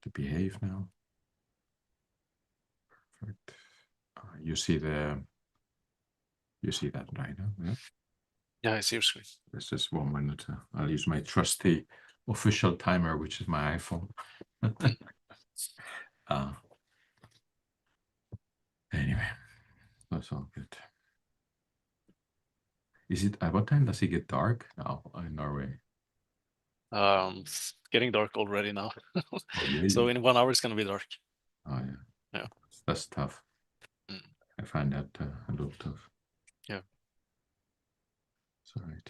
to behave now. Perfect. You see that right now? Yeah. Yeah, I see your screen. It's just 1 minute. I'll use my trusty official timer, which is my iPhone. Anyway, that's all good. Is it at what time does it get dark now in Norway? It's getting dark already now. Oh, really? So in 1 hour it's gonna be dark. Oh yeah. Yeah. That's tough. Mm. I find that a little tough. Yeah. Sorry.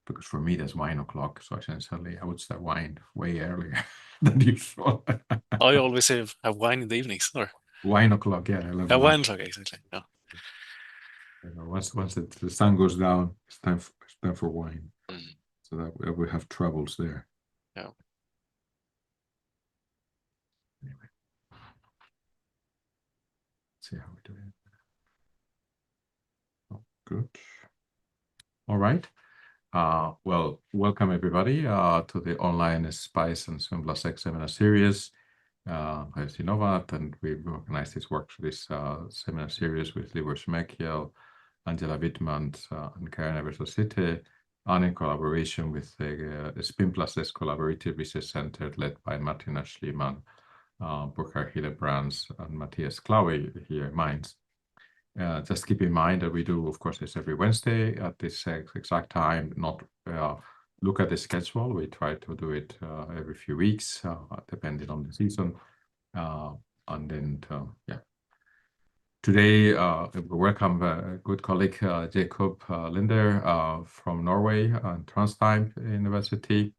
Because for me that's 1 o'clock, so essentially I would start wine way earlier than usual. I always have wine in the evenings, or 1 o'clock, yeah, I love wine. wine. Okay, exactly. Yeah. You know, once the sun goes down, it's time for wine. Mm. So that we have troubles there. Yeah. Anyway, let's see how we do it. Oh, good. All right. Well, welcome everybody to the online SPICE and SPIN+X seminar series. I'm Sinovat, and we've organized this seminar series with Libor Schmekiel, Angela Wittmann, and Karen Eversosite, and in collaboration with the SPIN+X Collaborative Research Center led by Martina Schliemann, Burkhard Hillebrands, and Matthias Klaue here in Mainz. Just keep in mind that we do, of course, this every Wednesday at this exact time. Not look at the schedule. We try to do it every few weeks, depending on the season. And then, yeah. Today, we welcome a good colleague, Jacob Linder from Norway and Trondheim University.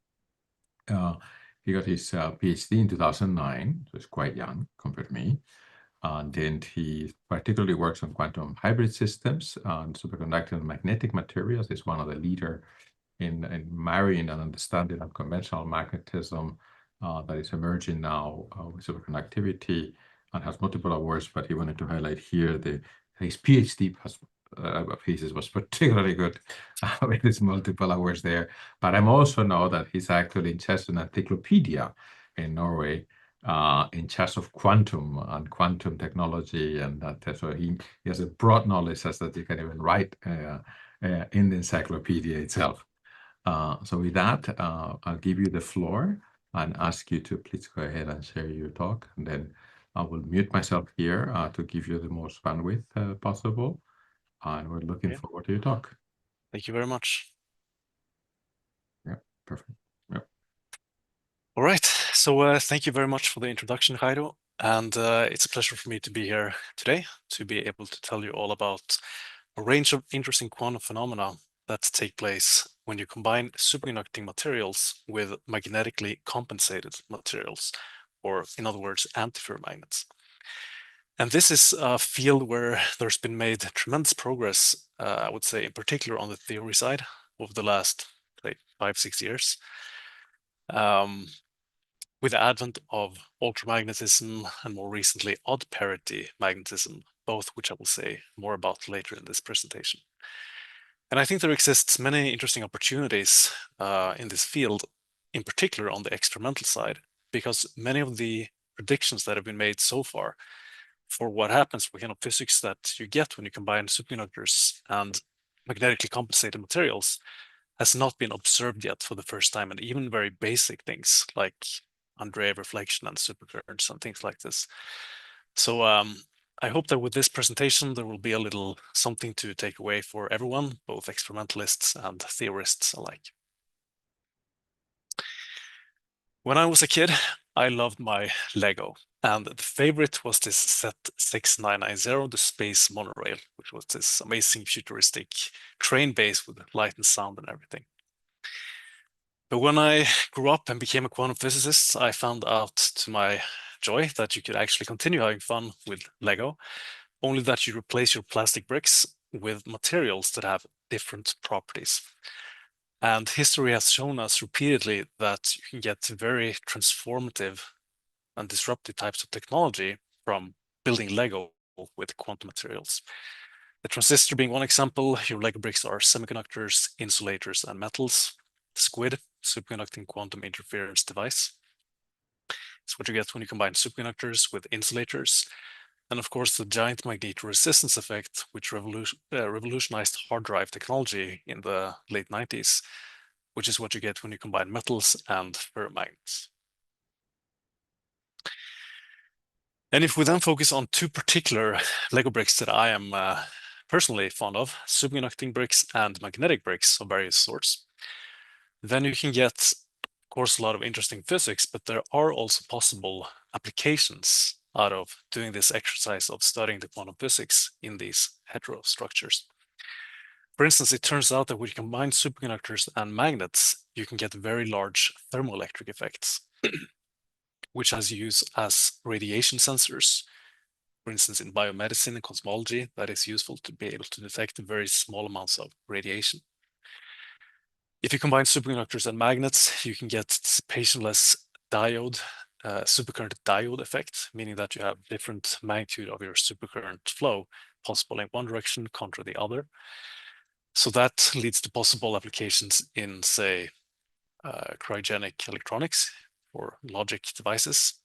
He got his PhD in 2009, so he's quite young compared to me. And then he particularly works on quantum hybrid systems and superconducting magnetic materials. He's one of the leaders in marrying and understanding of conventional magnetism that is emerging now with superconductivity, and has multiple awards. But he wanted to highlight here his PhD thesis was particularly good with his multiple awards there. But I also know that he's actually in charge of an encyclopedia in Norway, in charge of quantum and quantum technology, and that so he has a broad knowledge as that you can even write in the encyclopedia itself. So with that, I'll give you the floor and ask you to please go ahead and share your talk, and then I will mute myself here to give you the most bandwidth possible, and we're looking forward to your talk. Thank you very much. Yeah, perfect. Yeah. All right. So thank you very much for the introduction, Jairo. And it's a pleasure for me to be here today to be able to tell you all about a range of interesting quantum phenomena that take place when you combine superconducting materials with magnetically compensated materials, or in other words, antiferromagnets. And this is a field where there's been made tremendous progress, I would say, in particular on the theory side over the last, say, 5-6 years. With the advent of ultramagnetism and more recently odd parity magnetism, both which I will say more about later in this presentation. And I think there exists many interesting opportunities in this field, in particular on the experimental side, because many of the predictions that have been made so far for what happens with kind of physics that you get when you combine superconductors and magnetically compensated materials has not been observed yet for the first time, and even very basic things like Andreev reflection and supercurrents and things like this. So I hope that with this presentation there will be a little something to take away for everyone, both experimentalists and theorists alike. When I was a kid, I loved my Lego, and the favorite was this set 6990, the space monorail, which was this amazing futuristic train base with light and sound and everything. But when I grew up and became a quantum physicist, I found out to my joy that you could actually continue having fun with Lego, only that you replace your plastic bricks with materials that have different properties. And history has shown us repeatedly that you can get very transformative and disruptive types of technology from building Lego with quantum materials. The transistor being one example, your Lego bricks are semiconductors, insulators, and metals. SQUID, superconducting quantum interference device. It's what you get when you combine superconductors with insulators. And of course, the giant magnetic resistance effect, which revolutionized hard drive technology in the late 90s, which is what you get when you combine metals and ferromagnets. And if we then focus on two particular Lego bricks that I am personally fond of, superconducting bricks and magnetic bricks of various sorts, then you can get, of course, a lot of interesting physics, but there are also possible applications out of doing this exercise of studying the quantum physics in these heterostructures. For instance, it turns out that when you combine superconductors and magnets, you can get very large thermoelectric effects, which has use as radiation sensors. For instance, in biomedicine and cosmology, that is useful to be able to detect very small amounts of radiation. If you combine superconductors and magnets, you can get dissipationless diode, supercurrent diode effect, meaning that you have different magnitude of your supercurrent flow possible in one direction contra the other. So that leads to possible applications in, say, cryogenic electronics or logic devices.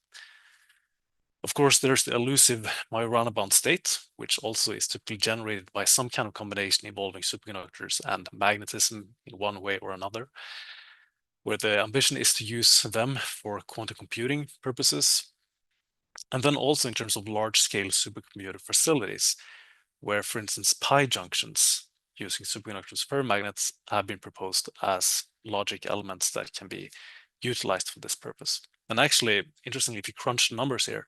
Of course, there's the elusive Majorana-bound state, which also is typically generated by some kind of combination involving superconductors and magnetism in one way or another, where the ambition is to use them for quantum computing purposes. And then also in terms of large-scale supercomputer facilities, where, for instance, pi junctions using superconductors ferromagnets have been proposed as logic elements that can be utilized for this purpose. And actually, interestingly, if you crunch the numbers here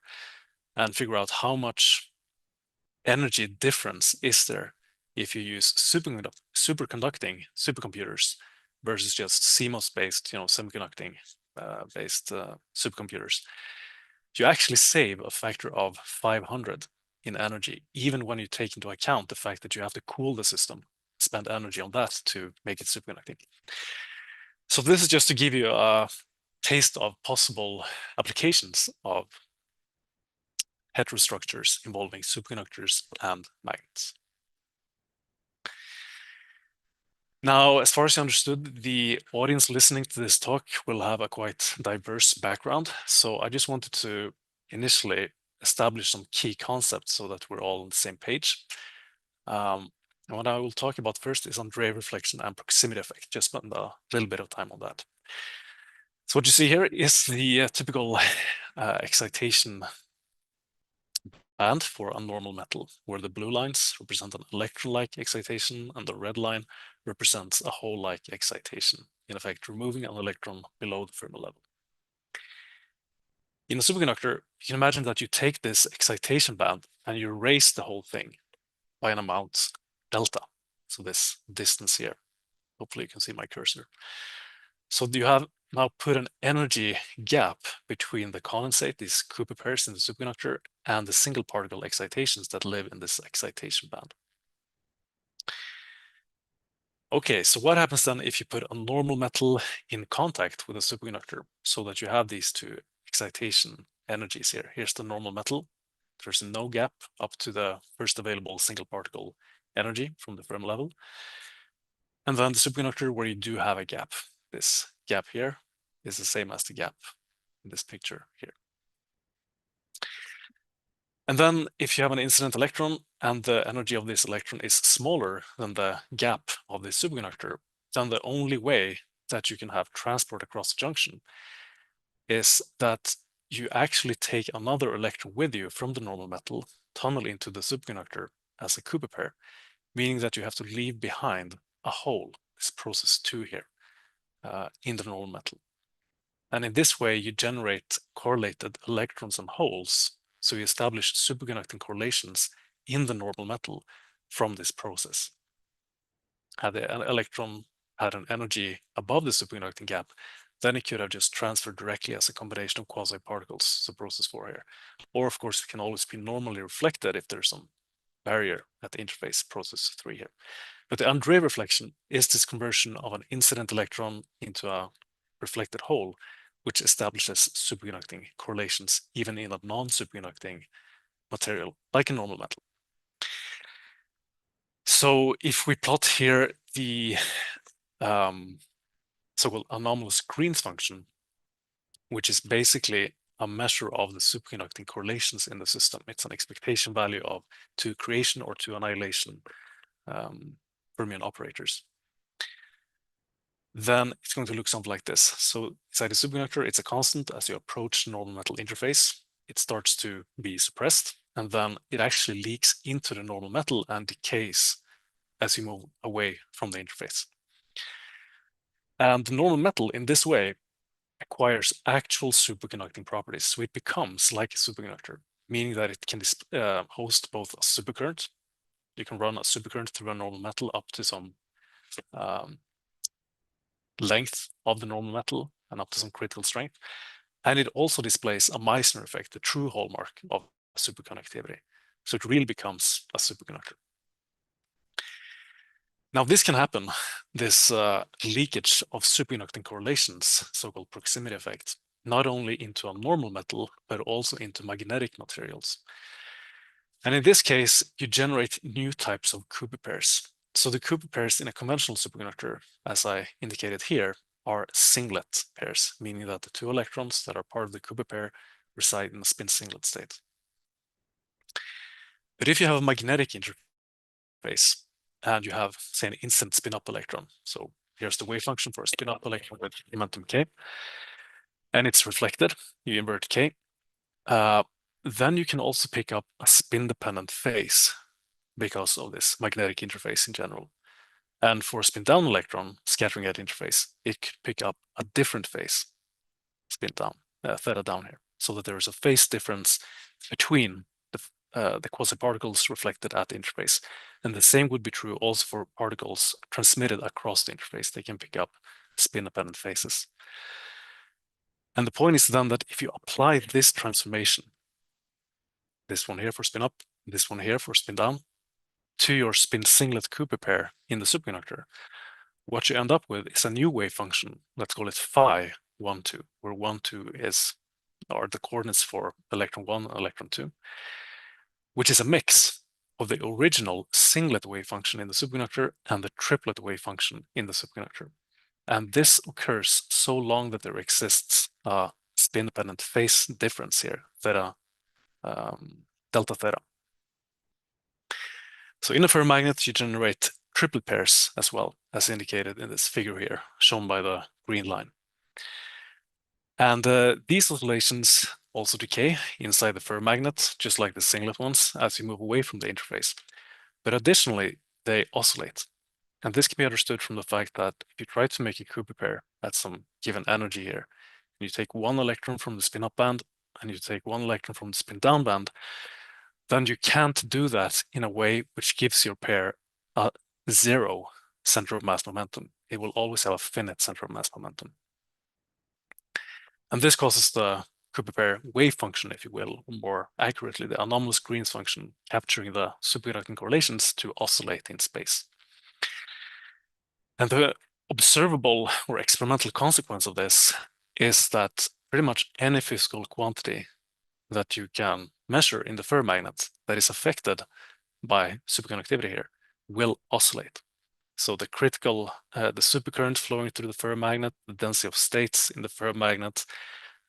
and figure out how much energy difference is there if you use superconducting supercomputers versus just CMOS-based, semiconducting based supercomputers, you actually save a factor of 500 in energy, even when you take into account the fact that you have to cool the system, spend energy on that to make it superconducting. So this is just to give you a taste of possible applications of heterostructures involving superconductors and magnets. Now, as far as I understood, the audience listening to this talk will have a quite diverse background. So I just wanted to initially establish some key concepts so that we're all on the same page. And what I will talk about first is Andreev reflection and proximity effect. Just spend a little bit of time on that. So what you see here is the typical excitation band for a normal metal, where the blue lines represent an electron-like excitation and the red line represents a hole-like excitation, in effect removing an electron below the Fermi level. In a superconductor, you can imagine that you take this excitation band and you raise the whole thing by an amount delta, so this distance here. Hopefully you can see my cursor. So you have now put an energy gap between the condensate, these Cooper pairs in the superconductor, and the single particle excitations that live in this excitation band. Okay, so what happens then if you put a normal metal in contact with a superconductor so that you have these two excitation energies here? Here's the normal metal. There's no gap up to the first available single particle energy from the Fermi level. And then the superconductor where you do have a gap. This gap here is the same as the gap in this picture here. And then if you have an incident electron and the energy of this electron is smaller than the gap of the superconductor, then the only way that you can have transport across the junction is that you actually take another electron with you from the normal metal, tunnel into the superconductor as a Cooper pair, meaning that you have to leave behind a hole, this process 2 here, in the normal metal. And in this way, you generate correlated electrons and holes. So you establish superconducting correlations in the normal metal from this process. Had the electron had an energy above the superconducting gap, then it could have just transferred directly as a combination of quasi-particles, so process 4 here. Or of course, it can always be normally reflected if there's some barrier at the interface, process 3 here. But the Andreev reflection is this conversion of an incident electron into a reflected hole, which establishes superconducting correlations even in a non-superconducting material, like a normal metal. So if we plot here the so-called anomalous Green's function, which is basically a measure of the superconducting correlations in the system. It's an expectation value of to creation or to annihilation fermion operators. Then it's going to look something like this. So inside the superconductor, it's a constant. As you approach the normal metal interface, it starts to be suppressed, and then it actually leaks into the normal metal and decays as you move away from the interface. And the normal metal in this way acquires actual superconducting properties. So it becomes like a superconductor, meaning that it can host both a supercurrent. You can run a supercurrent through a normal metal up to some length of the normal metal and up to some critical strength. And it also displays a Meissner effect, the true hallmark of superconductivity. So it really becomes a superconductor. Now this can happen, this leakage of superconducting correlations, so-called proximity effect, not only into a normal metal, but also into magnetic materials. And in this case, you generate new types of Cooper pairs. So the Cooper pairs in a conventional superconductor, as I indicated here, are singlet pairs, meaning that the two electrons that are part of the Cooper pair reside in a spin singlet state. But if you have a magnetic interface and you have, say, an instant spin-up electron, so here's the wave function for a spin-up electron with momentum k, and it's reflected, you invert k, then you can also pick up a spin-dependent phase because of this magnetic interface in general. And for a spin-down electron scattering at interface, it could pick up a different phase, spin down, theta down here, so that there is a phase difference between the quasi-particles reflected at the interface. And the same would be true also for particles transmitted across the interface. They can pick up spin-dependent phases. And the point is then that if you apply this transformation, this one here for spin up, this one here for spin down, to your spin singlet Cooper pair in the superconductor, what you end up with is a new wave function. Let's call it phi 1, 2, where 1, 2 are the coordinates for electron 1 and electron 2, which is a mix of the original singlet wave function in the superconductor and the triplet wave function in the superconductor. And this occurs so long that there exists a spin-dependent phase difference here, theta, delta theta. So in a ferromagnet, you generate triplet pairs as well, as indicated in this figure here, shown by the green line. And these oscillations also decay inside the ferromagnet, just like the singlet ones, as you move away from the interface. But additionally, they oscillate. And this can be understood from the fact that if you try to make a Cooper pair at some given energy here, you take one electron from the spin-up band and you take one electron from the spin-down band, then you can't do that in a way which gives your pair a zero center of mass momentum. It will always have a finite center of mass momentum. And this causes the Cooper pair wave function, if you will, or more accurately, the anomalous Green's function, capturing the superconducting correlations to oscillate in space. And the observable or experimental consequence of this is that pretty much any physical quantity that you can measure in the ferromagnet that is affected by superconductivity here will oscillate. So the critical, the supercurrent flowing through the ferromagnet, the density of states in the ferromagnet,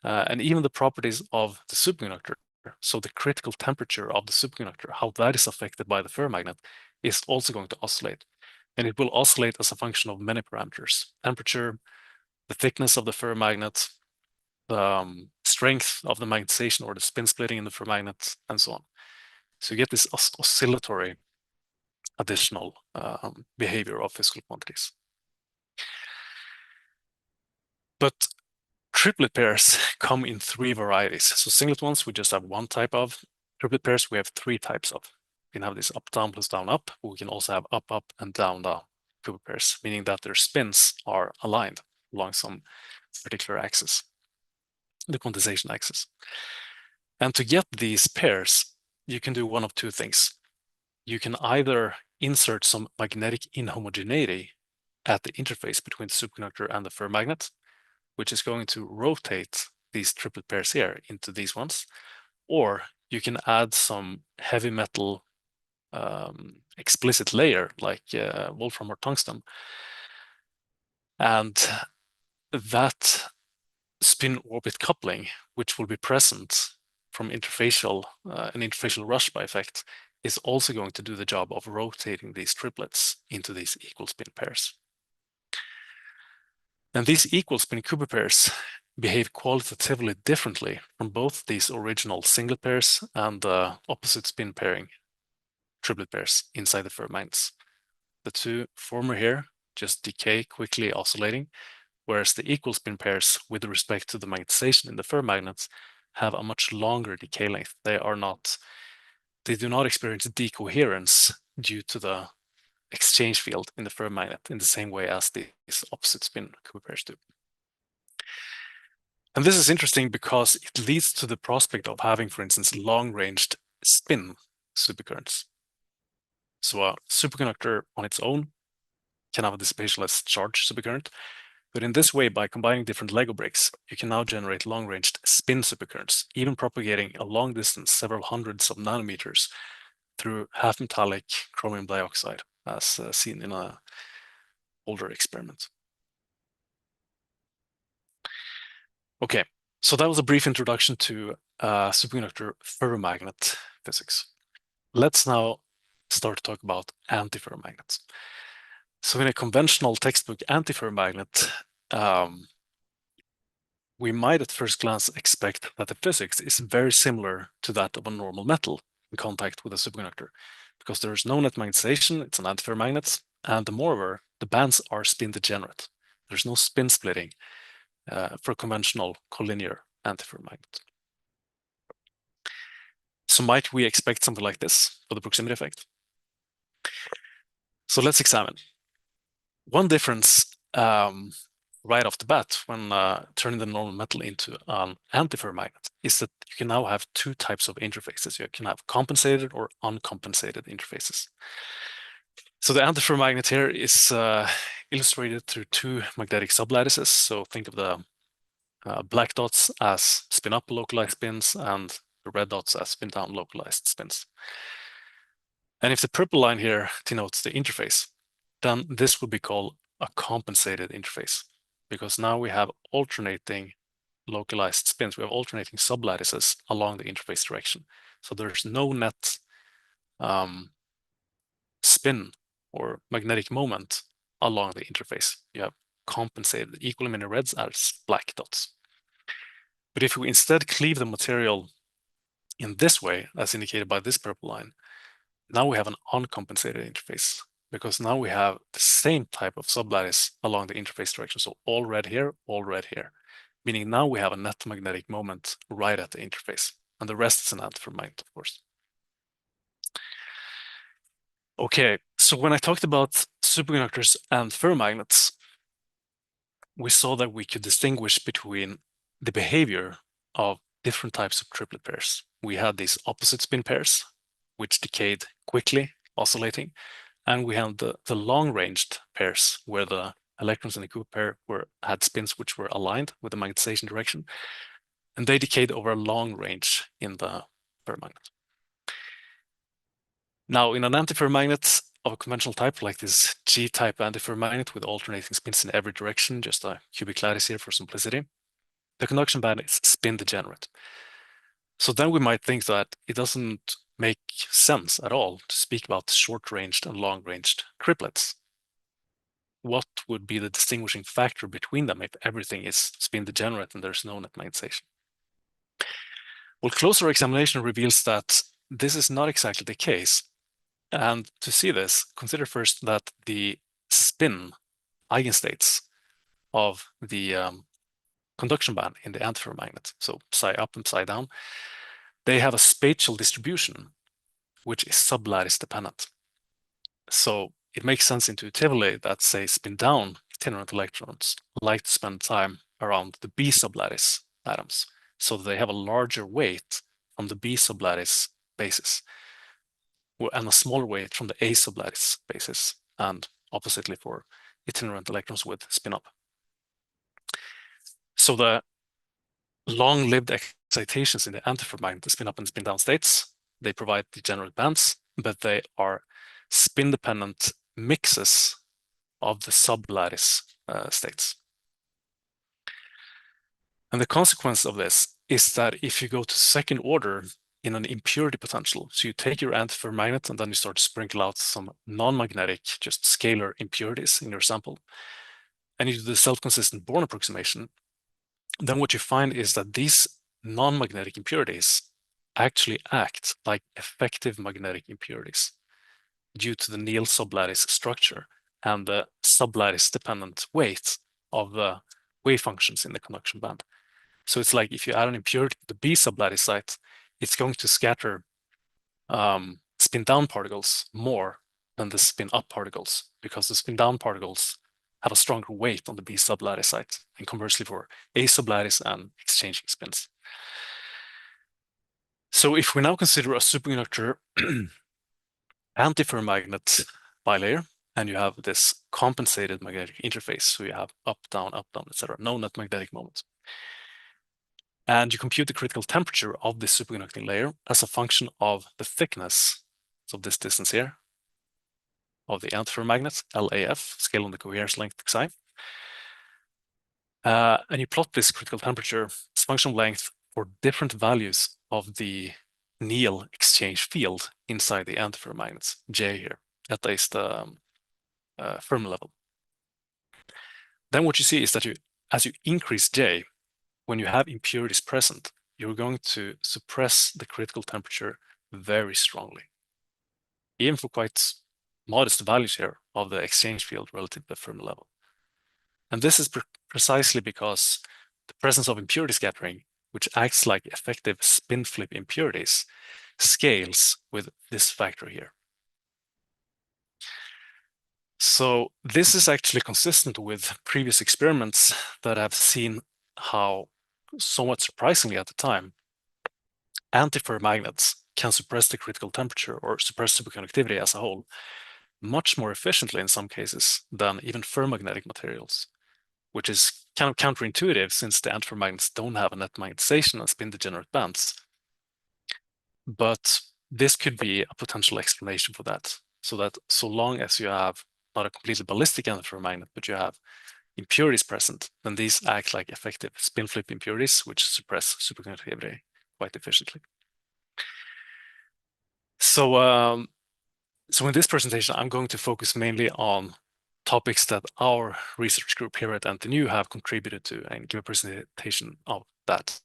and even the properties of the superconductor, so the critical temperature of the superconductor, how that is affected by the ferromagnet, is also going to oscillate. And it will oscillate as a function of many parameters: temperature, the thickness of the ferromagnet, the strength of the magnetization or the spin splitting in the ferromagnet, and so on. So you get this oscillatory additional behavior of physical quantities. But triplet pairs come in three varieties. So singlet ones, we just have one type of. Triplet pairs, we have three types of. We can have this up, down, plus down, up. But we can also have up, up, and down, down Cooper pairs, meaning that their spins are aligned along some particular axis, the quantization axis. And to get these pairs, you can do one of two things. You can either insert some magnetic inhomogeneity at the interface between the superconductor and the ferromagnet, which is going to rotate these triplet pairs here into these ones, or you can add some heavy metal explicit layer like wolfram or tungsten, and that spin-orbit coupling, which will be present from an interfacial rush-by effect, is also going to do the job of rotating these triplets into these equal spin pairs. And these equal spin Cooper pairs behave qualitatively differently from both these original singlet pairs and the opposite spin pairing triplet pairs inside the ferromagnets. The two former here just decay quickly oscillating, whereas the equal spin pairs with respect to the magnetization in the ferromagnets have a much longer decay length. They do not experience decoherence due to the exchange field in the ferromagnet in the same way as these opposite spin Cooper pairs do. And this is interesting because it leads to the prospect of having, for instance, long-ranged spin supercurrents. So a superconductor on its own can have a dissipationless charge supercurrent, but in this way, by combining different Lego bricks, you can now generate long-ranged spin supercurrents, even propagating a long distance, several hundreds of nanometers, through half-metallic chromium dioxide, as seen in an older experiment. Okay, so that was a brief introduction to superconductor ferromagnet physics. Let's now start to talk about antiferromagnets. So in a conventional textbook antiferromagnet, we might at first glance expect that the physics is very similar to that of a normal metal in contact with a superconductor, because there is no net magnetization, it's an antiferromagnet, and moreover, the bands are spin degenerate. There's no spin splitting for a conventional collinear antiferromagnet. So might we expect something like this for the proximity effect? So let's examine. One difference right off the bat when turning the normal metal into an antiferromagnet is that you can now have two types of interfaces. You can have compensated or uncompensated interfaces. So the antiferromagnet here is illustrated through two magnetic sublattices. So think of the black dots as spin-up localized spins and the red dots as spin-down localized spins. And if the purple line here denotes the interface, then this would be called a compensated interface, because now we have alternating localized spins. We have alternating sublattices along the interface direction. So there's no net spin or magnetic moment along the interface. You have compensated equally many reds as black dots. But if we instead cleave the material in this way, as indicated by this purple line, now we have an uncompensated interface, because now we have the same type of sublattice along the interface direction. So all red here, meaning now we have a net magnetic moment right at the interface, and the rest is an antiferromagnet, of course. Okay, so when I talked about superconductors and ferromagnets, we saw that we could distinguish between the behavior of different types of triplet pairs. We had these opposite spin pairs, which decayed quickly, oscillating, and we had the long-ranged pairs where the electrons in the Cooper pair had spins which were aligned with the magnetization direction, and they decayed over a long range in the ferromagnet. Now, in an antiferromagnet of a conventional type, like this G-type antiferromagnet with alternating spins in every direction, just a cubic lattice here for simplicity, the conduction band is spin degenerate. So then we might think that it doesn't make sense at all to speak about short-ranged and long-ranged triplets. What would be the distinguishing factor between them if everything is spin degenerate and there's no net magnetization? Well, closer examination reveals that this is not exactly the case. And to see this, consider first that the spin eigenstates of the conduction band in the antiferromagnet, so psi up and psi down, they have a spatial distribution which is sublattice dependent. So it makes sense intuitively that, say, spin down itinerant electrons like to spend time around the B sublattice atoms, so that they have a larger weight from the B sublattice basis, and a smaller weight from the A sublattice basis, and oppositely for itinerant electrons with spin up. So the long-lived excitations in the antiferromagnet, the spin up and spin down states, they provide degenerate bands, but they are spin-dependent mixes of the sublattice states. And the consequence of this is that if you go to second order in an impurity potential, so you take your antiferromagnet and then you start to sprinkle out some non-magnetic, just scalar impurities in your sample, and you do the self-consistent Born approximation, then what you find is that these non-magnetic impurities actually act like effective magnetic impurities due to the Neal sublattice structure and the sublattice dependent weight of the wave functions in the conduction band. So it's like if you add an impurity to the B sublattice site, it's going to scatter spin down particles more than the spin up particles, because the spin down particles have a stronger weight on the B sublattice site, and conversely for A sublattice and exchanging spins. So if we now consider a superconductor antiferromagnet bilayer, and you have this compensated magnetic interface, so you have up, down, etc., no net magnetic moment. And you compute the critical temperature of this superconducting layer as a function of the thickness, so this distance here, of the antiferromagnet, LAF, scale on the coherence length xi. And you plot this critical temperature as function of length for different values of the Neal exchange field inside the antiferromagnets, J here. That is the Fermi level. Then what you see is that as you increase J, when you have impurities present, you're going to suppress the critical temperature very strongly, even for quite modest values here of the exchange field relative to the Fermi level. And this is precisely because the presence of impurity scattering, which acts like effective spin flip impurities, scales with this factor here. So this is actually consistent with previous experiments that have seen how, somewhat surprisingly at the time, antiferromagnets can suppress the critical temperature or suppress superconductivity as a whole much more efficiently in some cases than even ferromagnetic materials, which is kind of counterintuitive since the antiferromagnets don't have a net magnetization and spin degenerate bands. But this could be a potential explanation for that, so that so long as you have not a completely ballistic antiferromagnet, but you have impurities present, then these act like effective spin flip impurities, which suppress superconductivity quite efficiently. So, so in this presentation, I'm going to focus mainly on topics that our research group here at NTNU have contributed to and give a presentation of that.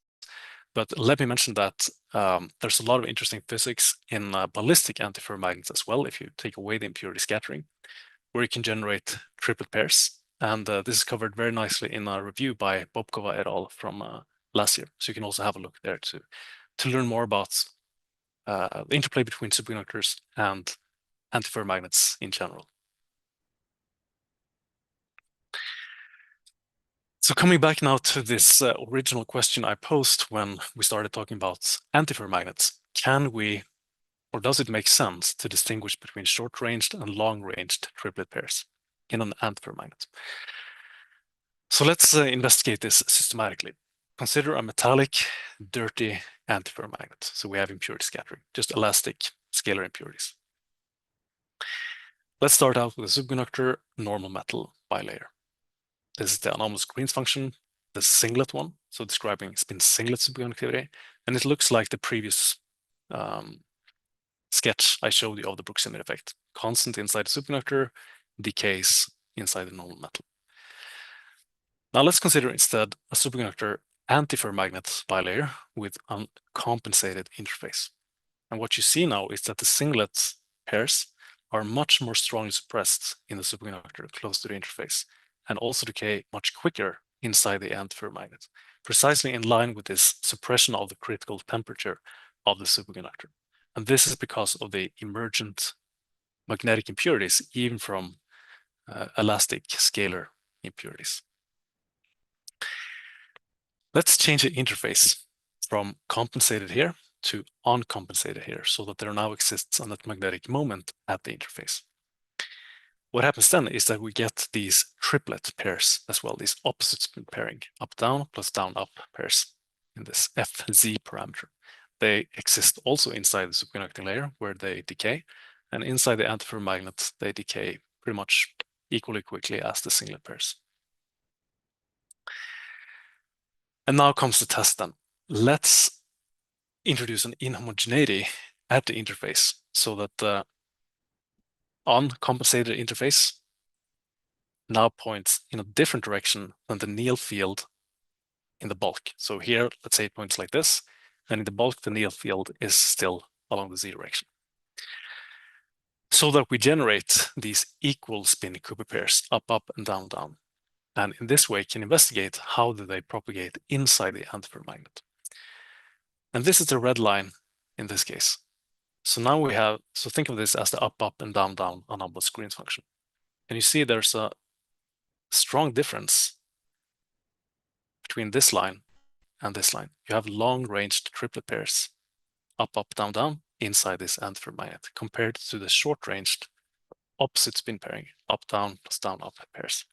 But let me mention that there's a lot of interesting physics in ballistic antiferromagnets as well, if you take away the impurity scattering, where you can generate triplet pairs. And this is covered very nicely in a review by Bobkova et al. From last year. So you can also have a look there to learn more about the interplay between superconductors and antiferromagnets in general. So coming back now to this original question I posed when we started talking about antiferromagnets, can we, or does it make sense to distinguish between short-ranged and long-ranged triplet pairs in an antiferromagnet? So let's investigate this systematically. Consider a metallic, dirty antiferromagnet. So we have impurity scattering, just elastic scalar impurities. Let's start out with a superconductor normal metal bilayer. This is the anomalous Green's function, the singlet one, so describing spin singlet superconductivity, and it looks like the previous sketch I showed you of the proximity effect. Constant inside the superconductor, decays inside the normal metal. Now let's consider instead a superconductor antiferromagnet bilayer with a compensated interface. And what you see now is that the singlet pairs are much more strongly suppressed in the superconductor close to the interface, and also decay much quicker inside the antiferromagnet, precisely in line with this suppression of the critical temperature of the superconductor. And this is because of the emergent magnetic impurities, even from elastic scalar impurities. Let's change the interface from compensated here to uncompensated here, so that there now exists a net magnetic moment at the interface. What happens then is that we get these triplet pairs as well, these opposite spin pairing, up-down plus down-up pairs in this FZ parameter. They exist also inside the superconducting layer where they decay, and inside the antiferromagnet they decay pretty much equally quickly as the singlet pairs. And now comes the test then. Let's introduce an inhomogeneity at the interface so that the uncompensated interface now points in a different direction than the near field in the bulk. So here, let's say it points like this, and in the bulk, the near field is still along the z direction. So that we generate these equal spin Cooper pairs, up, up, and down, down. And in this way, can investigate how do they propagate inside the antiferromagnet. And this is the red line in this case. So now we have, so think of this as the up, up, and down, down on Amboss Green's function. And you see there's a strong difference between this line and this line. You have long-ranged triplet pairs, up, up, down, down, inside this antiferromagnet, compared to the short-ranged opposite spin pairing, up, down, plus down, up pairs.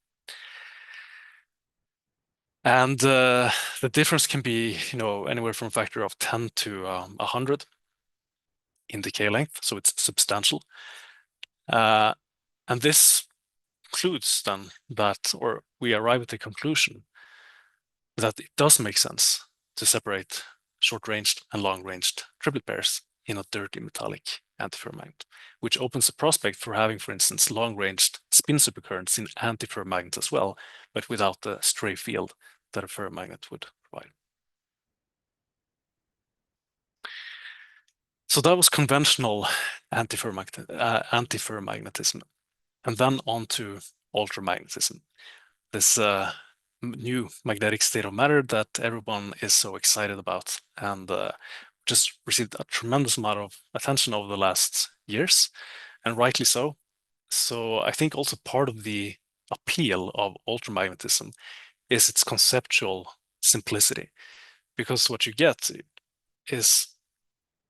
And the difference can be, anywhere from a factor of 10 to 100 in decay length, so it's substantial. And this concludes then that, or we arrive at the conclusion that it does make sense to separate short-ranged and long-ranged triplet pairs in a dirty metallic antiferromagnet, which opens the prospect for having, for instance, long-ranged spin supercurrents in antiferromagnets as well, but without the stray field that a ferromagnet would provide. So that was conventional antiferromagnetism. And then on to ultramagnetism, this new magnetic state of matter that everyone is so excited about, and just received a tremendous amount of attention over the last years, and rightly so. So I think also part of the appeal of ultramagnetism is its conceptual simplicity, because what you get is,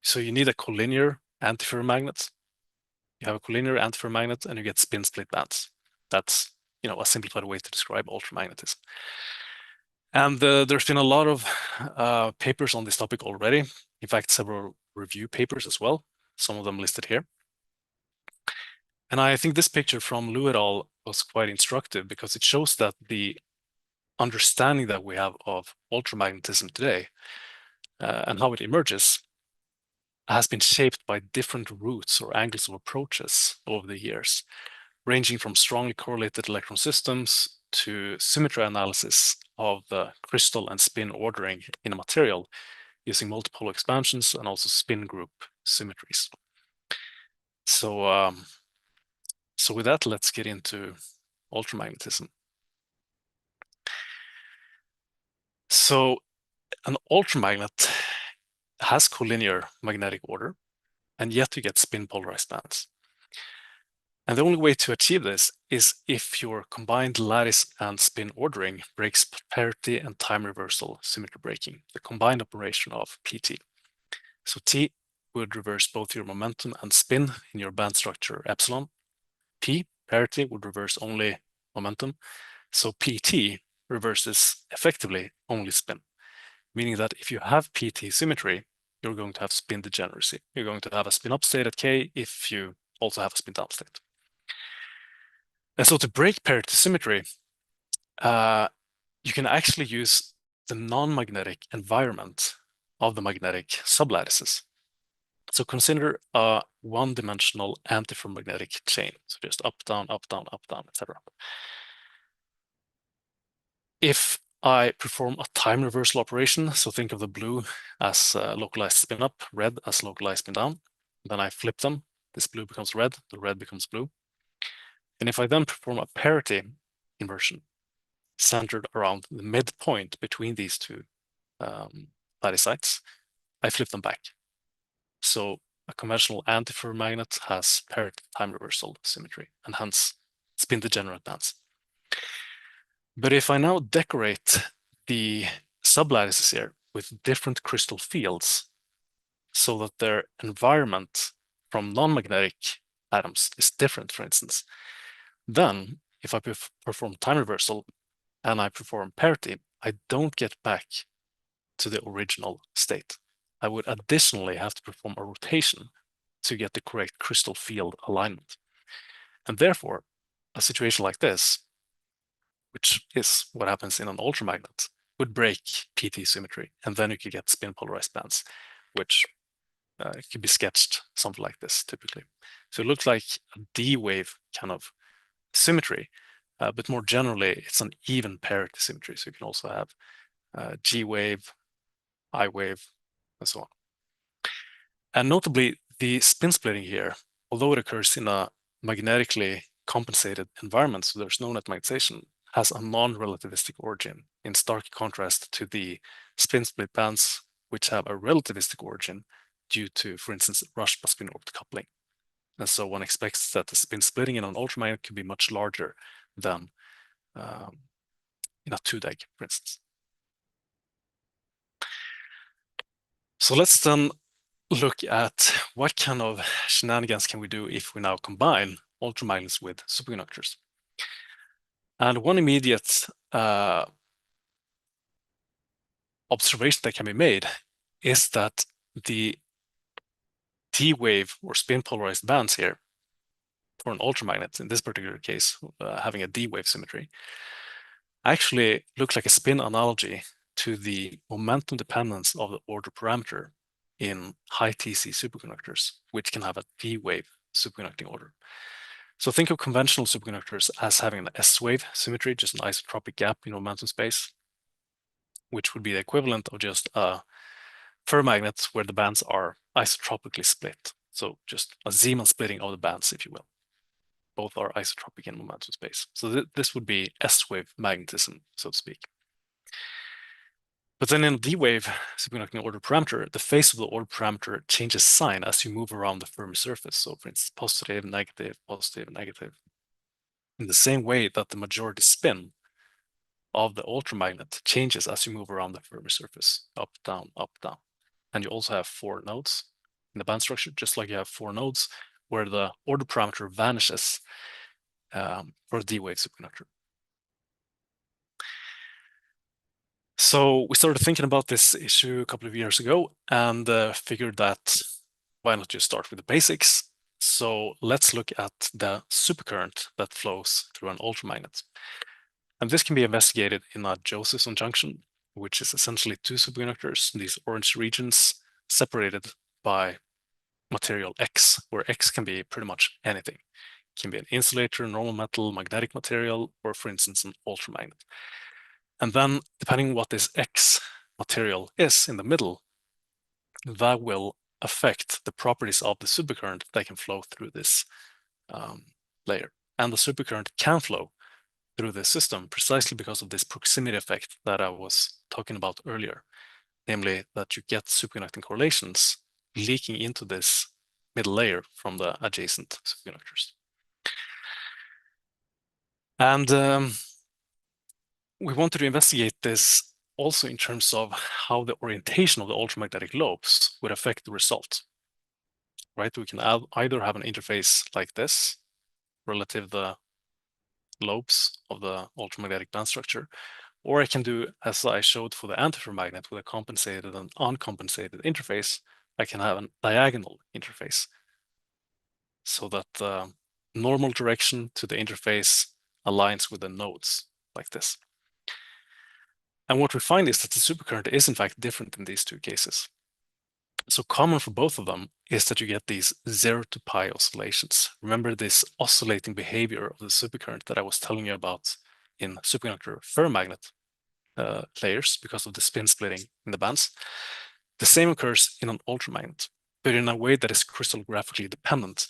so you need a collinear antiferromagnet. You have a collinear antiferromagnet and you get spin split bands. That's a simplified way to describe ultramagnetism. And there's been a lot of papers on this topic already. In fact, several review papers as well, some of them listed here. And I think this picture from Liu et al. Was quite instructive because it shows that the understanding that we have of ultramagnetism today and how it emerges has been shaped by different routes or angles of approaches over the years, ranging from strongly correlated electron systems to symmetry analysis of the crystal and spin ordering in a material using multiple expansions and also spin group symmetries. So, so with that, let's get into ultramagnetism. So an ultramagnet has collinear magnetic order, and yet you get spin polarized bands. And the only way to achieve this is if your combined lattice and spin ordering breaks parity and time reversal symmetry breaking, the combined operation of PT. So T would reverse both your momentum and spin in your band structure epsilon. P, parity, would reverse only momentum. So PT reverses effectively only spin, meaning that if you have PT symmetry, you're going to have spin degeneracy. You're going to have a spin up state at K if you also have a spin down state. And so to break parity symmetry, you can actually use the non-magnetic environment of the magnetic sublattices. So consider a one-dimensional antiferromagnetic chain. So just up, down, etc. If I perform a time reversal operation, so think of the blue as localized spin up, red as localized spin down, then I flip them, this blue becomes red, the red becomes blue. And if I then perform a parity inversion centered around the midpoint between these two lattice sites, I flip them back. So a conventional antiferromagnet has parity time reversal symmetry and hence spin degenerate bands. But if I now decorate the sublattices here with different crystal fields so that their environment from non-magnetic atoms is different, for instance, then if I perform time reversal and I perform parity, I don't get back to the original state. I would additionally have to perform a rotation to get the correct crystal field alignment. And therefore, a situation like this, which is what happens in an ultramagnet, would break PT symmetry, and then you could get spin polarized bands, which could be sketched something like this typically. So it looks like a D wave kind of symmetry, but more generally, it's an even parity symmetry. So you can also have G wave, I wave, and so on. And notably, the spin splitting here, although it occurs in a magnetically compensated environment, so there's no net magnetization, has a non-relativistic origin, in stark contrast to the spin split bands, which have a relativistic origin due to, for instance, rush by spin orbit coupling. And so one expects that the spin splitting in an ultramagnet could be much larger than in a 2-DEG, for instance. So let's then look at what kind of shenanigans can we do if we now combine ultramagnets with superconductors. And one immediate observation that can be made is that the D wave or spin polarized bands here for an ultramagnet, in this particular case, having a D wave symmetry, actually look like a spin analogy to the momentum dependence of the order parameter in high TC superconductors, which can have a D wave superconducting order. So think of conventional superconductors as having an S wave symmetry, just an isotropic gap in momentum space, which would be the equivalent of just a ferromagnet where the bands are isotropically split. So just a Zeeman splitting of the bands, if you will. Both are isotropic in momentum space. So this would be S-wave magnetism, so to speak. But then in D-wave superconducting order parameter, the phase of the order parameter changes sign as you move around the Fermi surface. So for instance, positive, negative, positive, negative. In the same way that the majority spin of the ultramagnet changes as you move around the Fermi surface, up, down, up, down. And you also have 4 nodes in the band structure, just like you have 4 nodes where the order parameter vanishes for a D-wave superconductor. So we started thinking about this issue a couple of years ago and figured that why not just start with the basics? So let's look at the supercurrent that flows through an ultramagnet. And this can be investigated in a Josephson junction, which is essentially 2 superconductors, these orange regions separated by material X, where X can be pretty much anything. It can be an insulator, normal metal, magnetic material, or for instance, an ultramagnet. And then depending on what this X material is in the middle, that will affect the properties of the supercurrent that can flow through this layer. And the supercurrent can flow through the system precisely because of this proximity effect that I was talking about earlier, namely that you get superconducting correlations leaking into this middle layer from the adjacent superconductors. And we wanted to investigate this also in terms of how the orientation of the ultramagnetic lobes would affect the result. Right? We can either have an interface like this relative to the lobes of the ultramagnetic band structure, or I can do, as I showed for the antiferromagnet with a compensated and uncompensated interface, I can have a diagonal interface so that the normal direction to the interface aligns with the nodes like this. And what we find is that the supercurrent is in fact different in these 2 cases. So common for both of them is that you get these 0 to pi oscillations. Remember this oscillating behavior of the supercurrent that I was telling you about in superconductor ferromagnet layers because of the spin splitting in the bands. The same occurs in an ultramagnet, but in a way that is crystallographically dependent.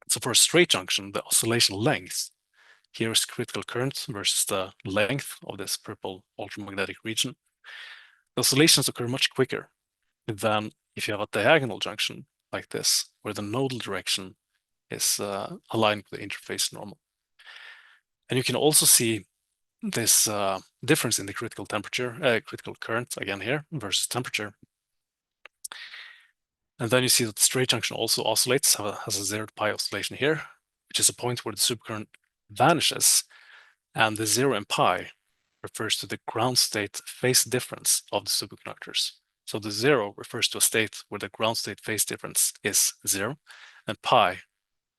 So for a straight junction, the oscillation length, here is critical current versus the length of this purple ultramagnetic region. The oscillations occur much quicker than if you have a diagonal junction like this, where the nodal direction is aligned with the interface normal. And you can also see this difference in the critical temperature, critical current again here versus temperature. And then you see that the straight junction also oscillates, has a 0 to pi oscillation here, which is a point where the supercurrent vanishes. And the 0 and pi refers to the ground state phase difference of the superconductors. So the 0 refers to a state where the ground state phase difference is 0, and pi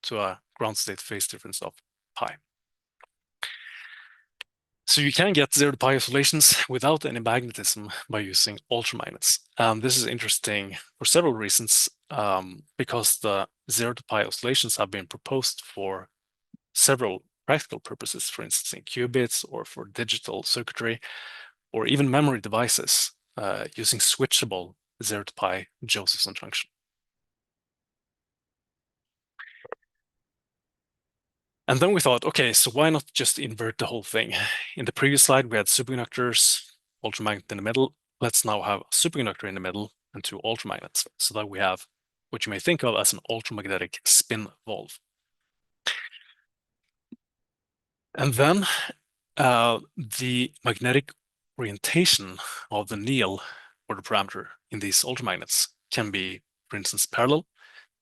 to a ground state phase difference of pi. So you can get 0 to pi oscillations without any magnetism by using ultramagnets. This is interesting for several reasons, because the 0 to pi oscillations have been proposed for several practical purposes, for instance, in qubits or for digital circuitry, or even memory devices using switchable 0 to pi Josephson junction. And then we thought, okay, so why not just invert the whole thing? In the previous slide, we had superconductors, ultramagnet in the middle. Let's now have a superconductor in the middle and 2 ultramagnets, so that we have what you may think of as an ultramagnetic spin valve. And then the magnetic orientation of the needle or the parameter in these ultramagnets can be, for instance, parallel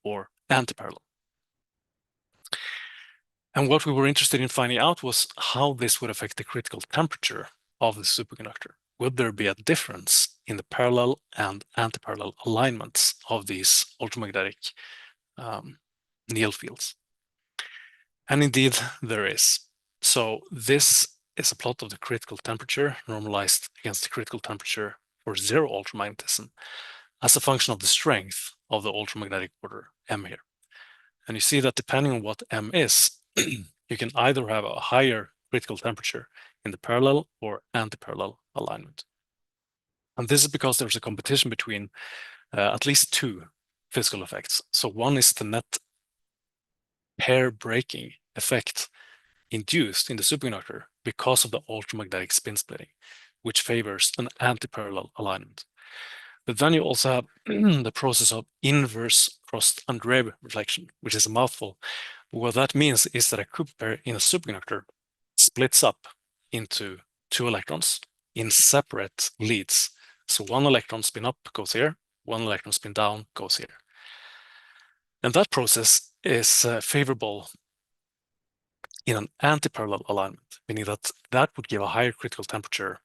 or antiparallel. And what we were interested in finding out was how this would affect the critical temperature of the superconductor. Would there be a difference in the parallel and antiparallel alignments of these ultramagnetic needle fields? And indeed, there is. So this is a plot of the critical temperature normalized against the critical temperature for 0 ultramagnetism as a function of the strength of the ultramagnetic order M here. And you see that depending on what M is, you can either have a higher critical temperature in the parallel or antiparallel alignment. And this is because there's a competition between at least 2 physical effects. So one is the net pair breaking effect induced in the superconductor because of the ultramagnetic spin splitting, which favors an antiparallel alignment. But then you also have the process of inverse cross-Andreev reflection, which is a mouthful. What that means is that a Cooper pair in a superconductor splits up into 2 electrons in separate leads. So 1 electron spin up goes here, 1 electron spin down goes here. And that process is favorable in an antiparallel alignment, meaning that that would give a higher critical temperature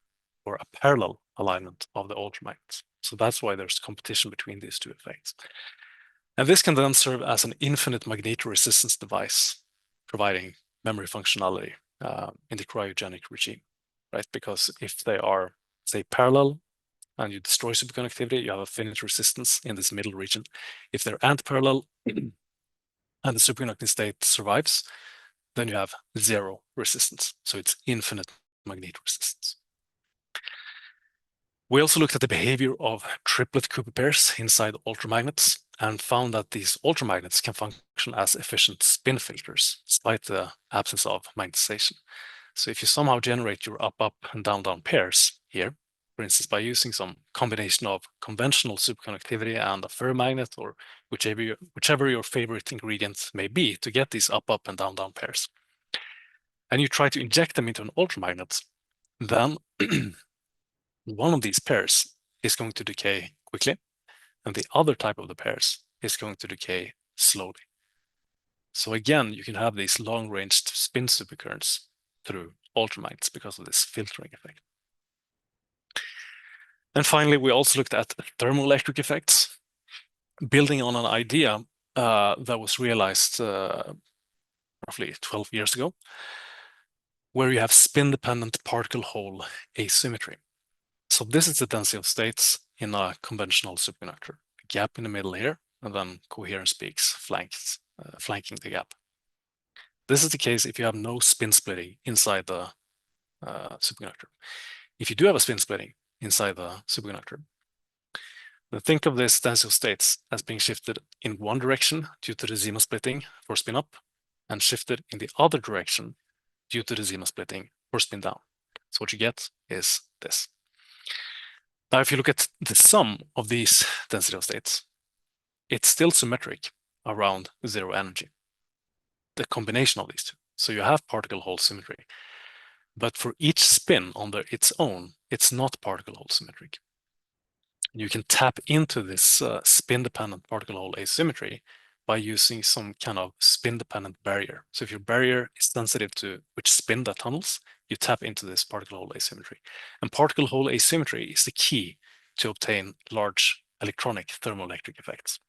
or a parallel alignment of the ultramagnets. So that's why there's competition between these 2 effects. And this can then serve as an infinite magnetoresistance device, providing memory functionality in the cryogenic regime, right? Because if they are, say, parallel and you destroy superconductivity, you have a finite resistance in this middle region. If they're antiparallel and the superconducting state survives, then you have 0 resistance. So it's infinite magnetoresistance. We also looked at the behavior of triplet Cooper pairs inside ultramagnets and found that these ultramagnets can function as efficient spin filters despite the absence of magnetization. So if you somehow generate your up-up and down-down pairs here, for instance, by using some combination of conventional superconductivity and a ferromagnet, or whichever your favorite ingredient may be to get these up-up and down-down pairs, and you try to inject them into an ultramagnet, then one of these pairs is going to decay quickly, and the other type of the pairs is going to decay slowly. So again, you can have these long-range spin supercurrents through ultramagnets because of this filtering effect. And finally, we also looked at thermoelectric effects, building on an idea that was realized roughly 12 years ago, where you have spin-dependent particle-hole asymmetry. So this is the density of states in a conventional superconductor. A gap in the middle here, and then coherence peaks flanking the gap. This is the case if you have no spin splitting inside the superconductor. If you do have a spin splitting inside the superconductor, then think of this density of states as being shifted in one direction due to the Zeeman splitting for spin up, and shifted in the other direction due to the Zeeman splitting for spin down. So what you get is this. Now, if you look at the sum of these density of states, it's still symmetric around 0 energy, the combination of these 2. So you have particle-hole symmetry, but for each spin on its own, it's not particle-hole symmetric. You can tap into this spin-dependent particle-hole asymmetry by using some kind of spin-dependent barrier. So if your barrier is sensitive to which spin that tunnels, you tap into this particle-hole asymmetry. And particle-hole asymmetry is the key to obtain large electronic thermoelectric effects.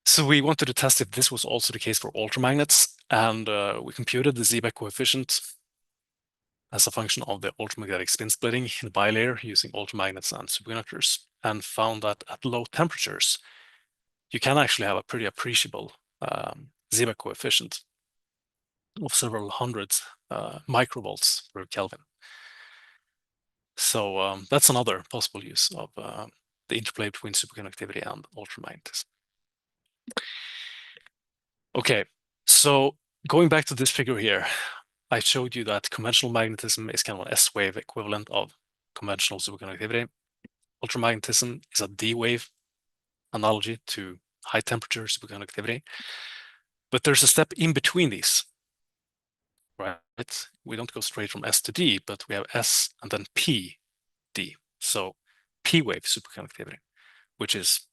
So we wanted to test if this was also the case for ultramagnets, and we computed the Seebeck coefficient as a function of the ultramagnetic spin splitting in the bilayer using ultramagnets and superconductors, and found that at low temperatures, you can actually have a pretty appreciable Seebeck coefficient of several hundred microvolts per Kelvin. So that's another possible use of the interplay between superconductivity and ultramagnetism. Okay, so going back to this figure here, I showed you that conventional magnetism is kind of an S-wave equivalent of conventional superconductivity. Ultramagnetism is a D-wave analogy to high temperature superconductivity. But there's a step in between these, right? We don't go straight from S to D, but we have S and then P, D. So P-wave superconductivity, which is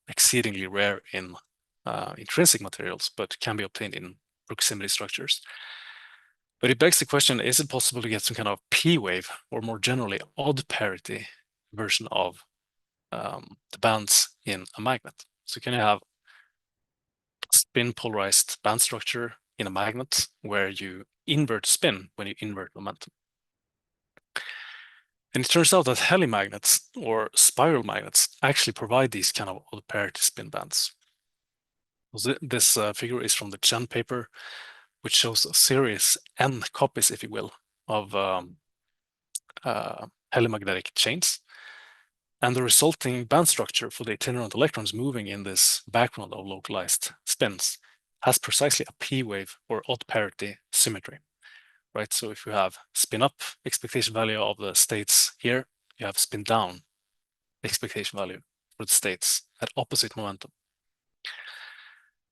exceedingly rare in intrinsic materials, but can be obtained in proximity structures. But it begs the question, is it possible to get some kind of P-wave, or more generally, odd parity version of the bands in a magnet? So can you have a spin polarized band structure in a magnet where you invert spin when you invert momentum? And it turns out that heli magnets or spiral magnets actually provide these kind of odd parity spin bands. This figure is from the Chen paper, which shows a series N copies, if you will, of helimagnetic chains. And the resulting band structure for the itinerant electrons moving in this background of localized spins has precisely a P-wave or odd parity symmetry, right? So if you have spin up expectation value of the states here, you have spin down expectation value for the states at opposite momentum.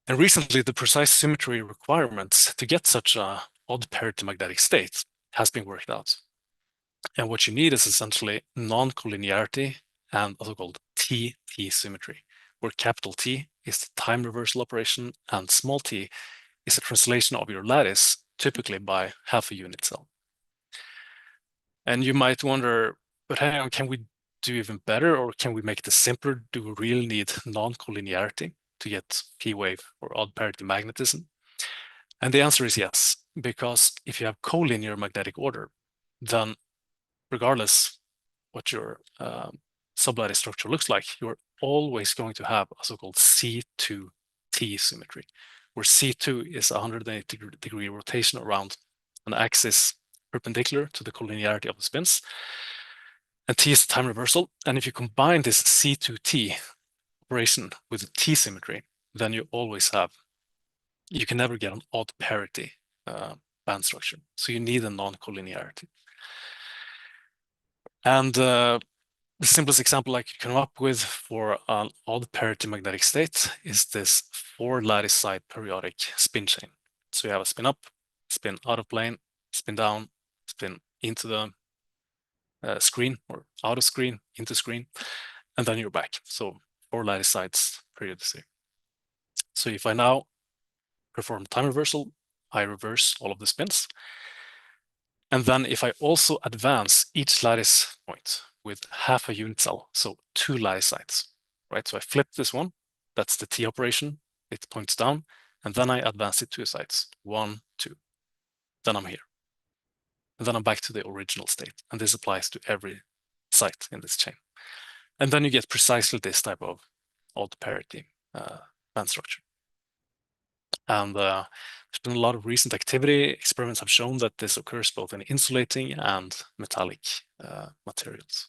And recently, the precise symmetry requirements to get such a odd parity magnetic state has been worked out. And what you need is essentially non-collinearity and also called T-T symmetry, where capital T is the time reversal operation and small t is a translation of your lattice, typically by half a unit cell. And you might wonder, but hang on, can we do even better, or can we make this simpler? Do we really need non-collinearity to get P-wave or odd parity magnetism? And the answer is yes, because if you have collinear magnetic order, then regardless what your sublattice structure looks like, you're always going to have a so-called C2T symmetry, where C2 is a 180-degree rotation around an axis perpendicular to the collinearity of the spins, and T is the time reversal. And if you combine this C2T operation with the T symmetry, then you can never get an odd parity band structure. So you need a non-collinearity. And the simplest example I could come up with for an odd parity magnetic state is this 4 lattice side periodic spin chain. So you have a spin up, spin out of plane, spin down, spin into the screen, or out of screen, into screen, and then you're back. So 4 lattice sides periodicity. So if I now perform time reversal, I reverse all of the spins. And then if I also advance each lattice point with half a unit cell, so 2 lattice sides, right? So I flip this one, that's the T operation, it points down, and then I advance it 2 sides, 1, 2. Then I'm here. And then I'm back to the original state. And this applies to every site in this chain. And then you get precisely this type of odd parity band structure. And there's been a lot of recent activity. Experiments have shown that this occurs both in insulating and metallic materials.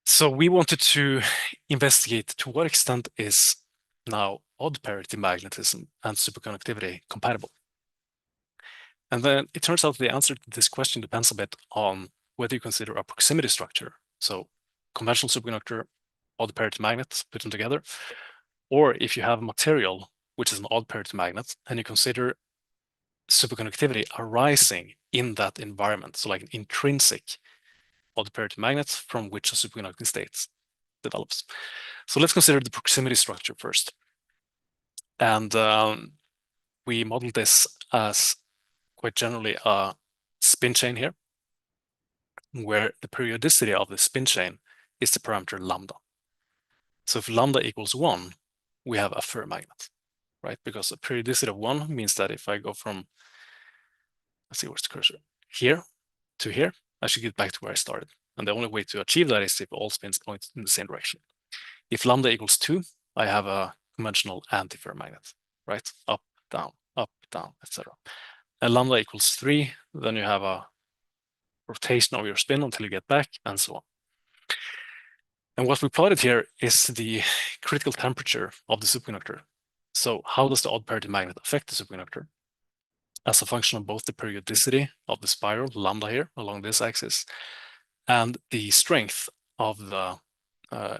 So we wanted to investigate to what extent is now odd parity magnetism and superconductivity compatible. And then it turns out the answer to this question depends a bit on whether you consider a proximity structure. So conventional superconductor, odd parity magnet, put them together, or if you have a material which is an odd parity magnet and you consider superconductivity arising in that environment, so like an intrinsic odd parity magnet from which a superconducting state develops. So let's consider the proximity structure first. And we model this as quite generally a spin chain here, where the periodicity of the spin chain is the parameter lambda. So if lambda equals 1, we have a ferromagnet, right? Because a periodicity of 1 means that if I go from let's see, where's the cursor? Here to here, I should get back to where I started. And the only way to achieve that is if all spins point in the same direction. If lambda equals 2, I have a conventional antiferromagnet, right? Up, down, etc. And lambda equals 3, then you have a rotation of your spin until you get back, and so on. And what we plotted here is the critical temperature of the superconductor. So how does the odd parity magnet affect the superconductor? As a function of both the periodicity of the spiral, lambda here, along this axis, and the strength of the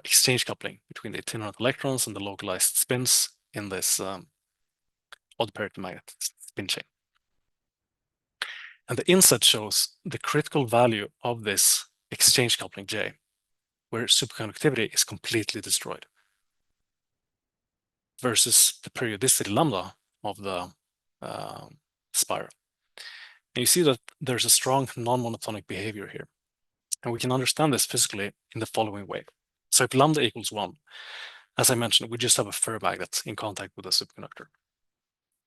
exchange coupling between the itinerant electrons and the localized spins in this odd parity magnet spin chain. And the inset shows the critical value of this exchange coupling J, where superconductivity is completely destroyed, versus the periodicity lambda of the spiral. And you see that there's a strong non-monotonic behavior here. And we can understand this physically in the following way. So if lambda equals 1, as I mentioned, we just have a ferromagnet in contact with a superconductor.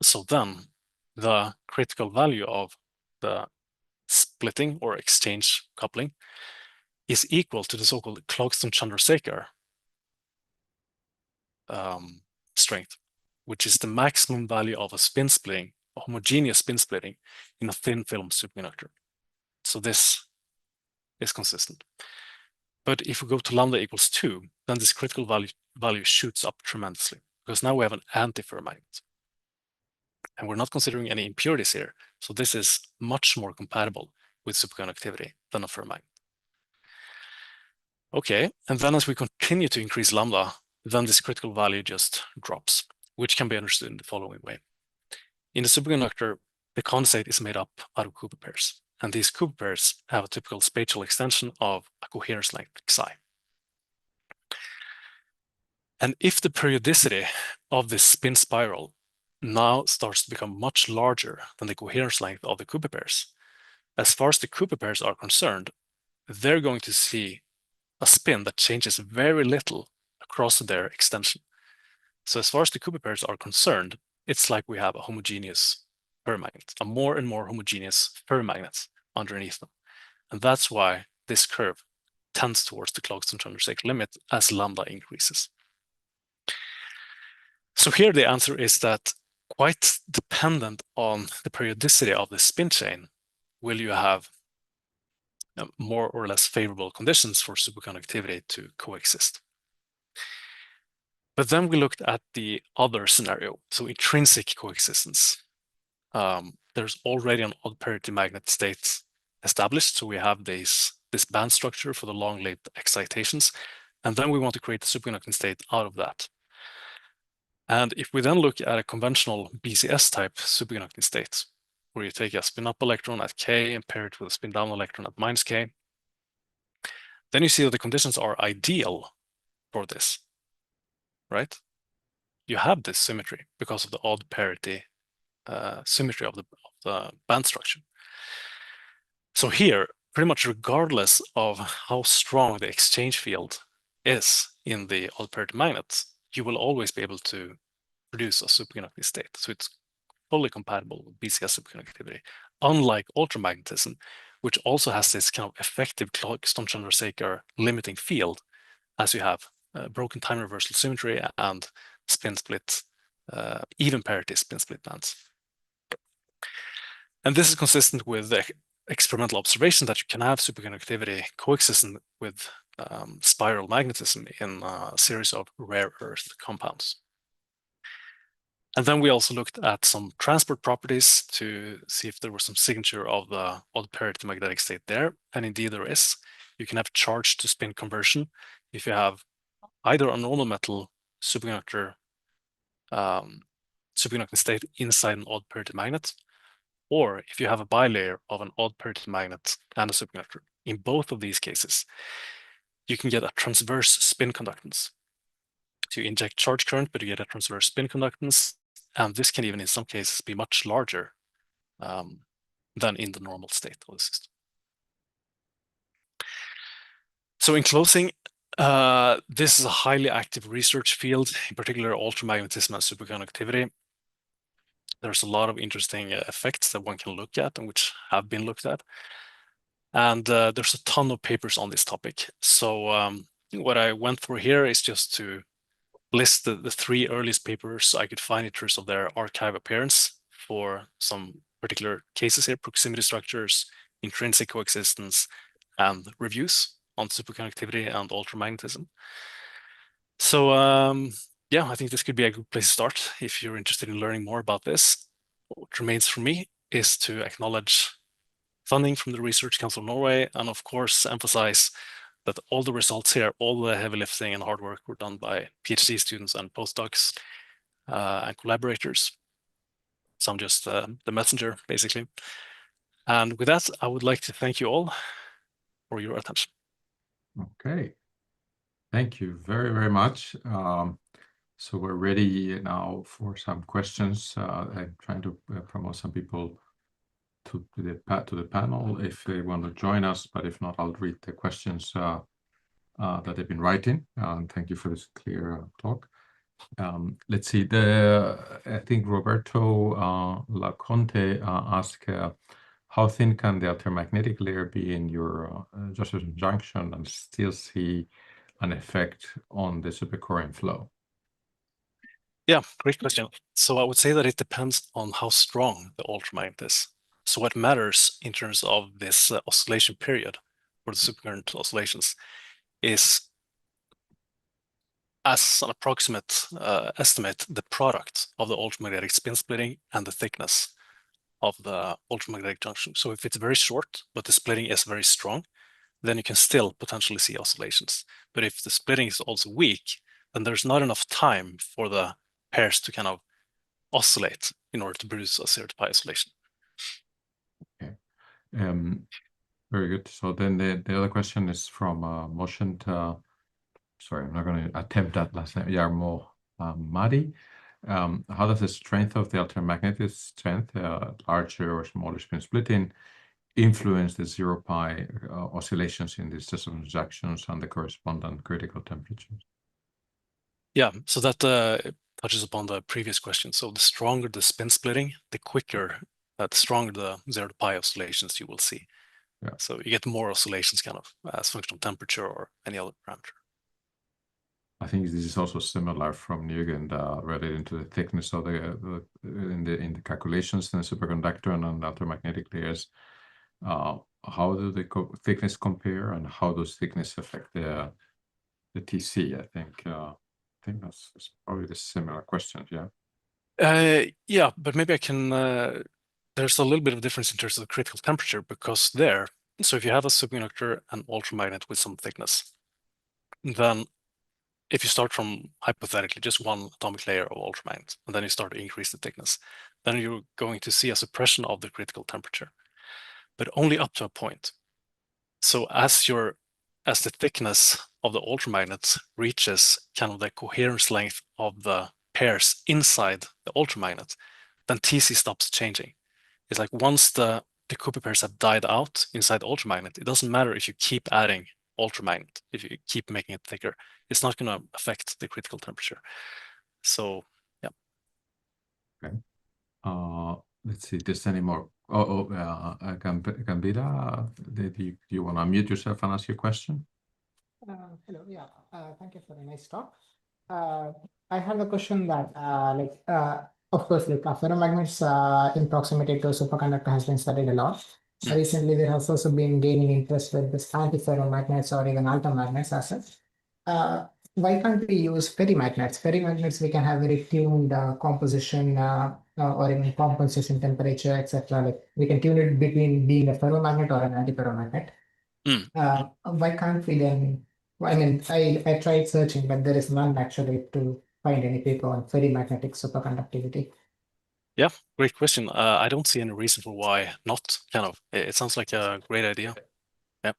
So then the critical value of the splitting or exchange coupling is equal to the so-called Clarkston-Chandrasekhar strength, which is the maximum value of a spin splitting, a homogeneous spin splitting in a thin film superconductor. So this is consistent. But if we go to lambda equals 2, then this critical value shoots up tremendously, because now we have an antiferromagnet. And we're not considering any impurities here. So this is much more compatible with superconductivity than a ferromagnet. Okay, and then as we continue to increase lambda, then this critical value just drops, which can be understood in the following way. In the superconductor, the condensate is made up out of Cooper pairs, and these Cooper pairs have a typical spatial extension of a coherence length psi. And if the periodicity of this spin spiral now starts to become much larger than the coherence length of the Cooper pairs, as far as the Cooper pairs are concerned, they're going to see a spin that changes very little across their extension. So as far as the Cooper pairs are concerned, it's like we have a homogeneous ferromagnet, a more and more homogeneous ferromagnet underneath them. And that's why this curve tends towards the Clarkston-Chandrasekhar limit as lambda increases. So here the answer is that quite dependent on the periodicity of the spin chain, will you have more or less favorable conditions for superconductivity to coexist. But then we looked at the other scenario, so intrinsic coexistence. There's already an odd parity magnet state established, so we have this band structure for the long-lived excitations, and then we want to create a superconducting state out of that. And if we then look at a conventional BCS type superconducting state, where you take a spin up electron at K and pair it with a spin down electron at minus K, then you see that the conditions are ideal for this, right? You have this symmetry because of the odd parity symmetry of the band structure. So here, pretty much regardless of how strong the exchange field is in the odd parity magnet, you will always be able to produce a superconducting state. So it's fully compatible with BCS superconductivity, unlike ultramagnetism, which also has this kind of effective Clarkston-Chandrasekhar limiting field, as you have broken time reversal symmetry and spin split, even parity spin split bands. And this is consistent with the experimental observation that you can have superconductivity coexistent with spiral magnetism in a series of rare earth compounds. And then we also looked at some transport properties to see if there was some signature of the odd parity magnetic state there. And indeed there is. You can have charge to spin conversion if you have either a normal metal superconducting state inside an odd parity magnet, or if you have a bilayer of an odd parity magnet and a superconductor. In both of these cases, you can get a transverse spin conductance. So you inject charge current, but you get a transverse spin conductance. And this can even in some cases be much larger than in the normal state of the system. So in closing, this is a highly active research field, in particular ultramagnetism and superconductivity. There's a lot of interesting effects that one can look at and which have been looked at. And there's a ton of papers on this topic. So what I went for here is just to list the 3 earliest papers I could find in terms of their archive appearance for some particular cases here: proximity structures, intrinsic coexistence, and reviews on superconductivity and ultramagnetism. So yeah, I think this could be a good place to start if you're interested in learning more about this. What remains for me is to acknowledge funding from the Research Council of Norway, and of course emphasize that all the results here, all the heavy lifting and hard work were done by PhD students and postdocs and collaborators. So I'm just the messenger, basically. And with that, I would like to thank you all for your attention. Okay. Thank you very, very much. So we're ready now for some questions. I'm trying to promote some people to the panel if they want to join us, but if not, I'll read the questions that they've been writing. Thank you for this clear talk. Let's see. I think Roberto Laconte asked, how thin can the altermagnetic layer be in your Josephson junction and still see an effect on the supercoherent flow? Yeah, great question. So I would say that it depends on how strong the ultramagnet is. So what matters in terms of this oscillation period for the supercurrent oscillations is, as an approximate estimate, the product of the ultramagnetic spin splitting and the thickness of the ultramagnetic junction. So if it's very short, but the splitting is very strong, then you can still potentially see oscillations. But if the splitting is also weak, then there's not enough time for the pairs to kind of oscillate in order to produce a 0 to pi oscillation. Okay. Very good. So then the other question is from Motion. Sorry, I'm not going to attempt that last name. Yarmo Madi. How does the strength of the altermagnetic strength, larger or smaller spin splitting, influence the 0 pi oscillations in these Josephson junctions and the corresponding critical temperatures? Yeah, so that touches upon the previous question. So the stronger the spin splitting, the quicker, the stronger the 0 to pi oscillations you will see. Yeah. So you get more oscillations kind of as function of temperature or any other parameter. I think this is also similar from Nugent related to the thickness of in the calculations in the superconductor and on the altermagnetic layers. How do the thickness compare, and how does thickness affect the TC? I think that's probably the similar question. Yeah. Yeah, but maybe I can. There's a little bit of difference in terms of the critical temperature, because there. So if you have a superconductor and ultramagnet with some thickness, then if you start from hypothetically just one atomic layer of ultramagnet, and then you start to increase the thickness, then you're going to see a suppression of the critical temperature, but only up to a point. So as the thickness of the ultramagnet reaches kind of the coherence length of the pairs inside the ultramagnet, then TC stops changing. It's like once the Cooper pairs have died out inside the ultramagnet, it doesn't matter if you keep adding ultramagnet, if you keep making it thicker, it's not going to affect the critical temperature. So, yeah. Okay. Let's see. There's any more? Gambita, do you want to unmute yourself and ask your question? Hello. Yeah. Thank you for a nice talk. I have a question that, of course, ferromagnets in proximity to superconductor has been studied a lot. Recently, there has also been gaining interest with this antiferromagnets or even altermagnets as such. Why can't we use ferrimagnets? Ferrimagnets, we can have very tuned composition or even compensation temperature, etc. Like we can tune it between being a ferromagnet or an antiferromagnet. Why can't we then? I mean, I tried searching, but there is none actually to find any paper on ferrimagnetic superconductivity. Yeah, great question. I don't see any reason for why not. Kind of, it sounds like a great idea. Yeah.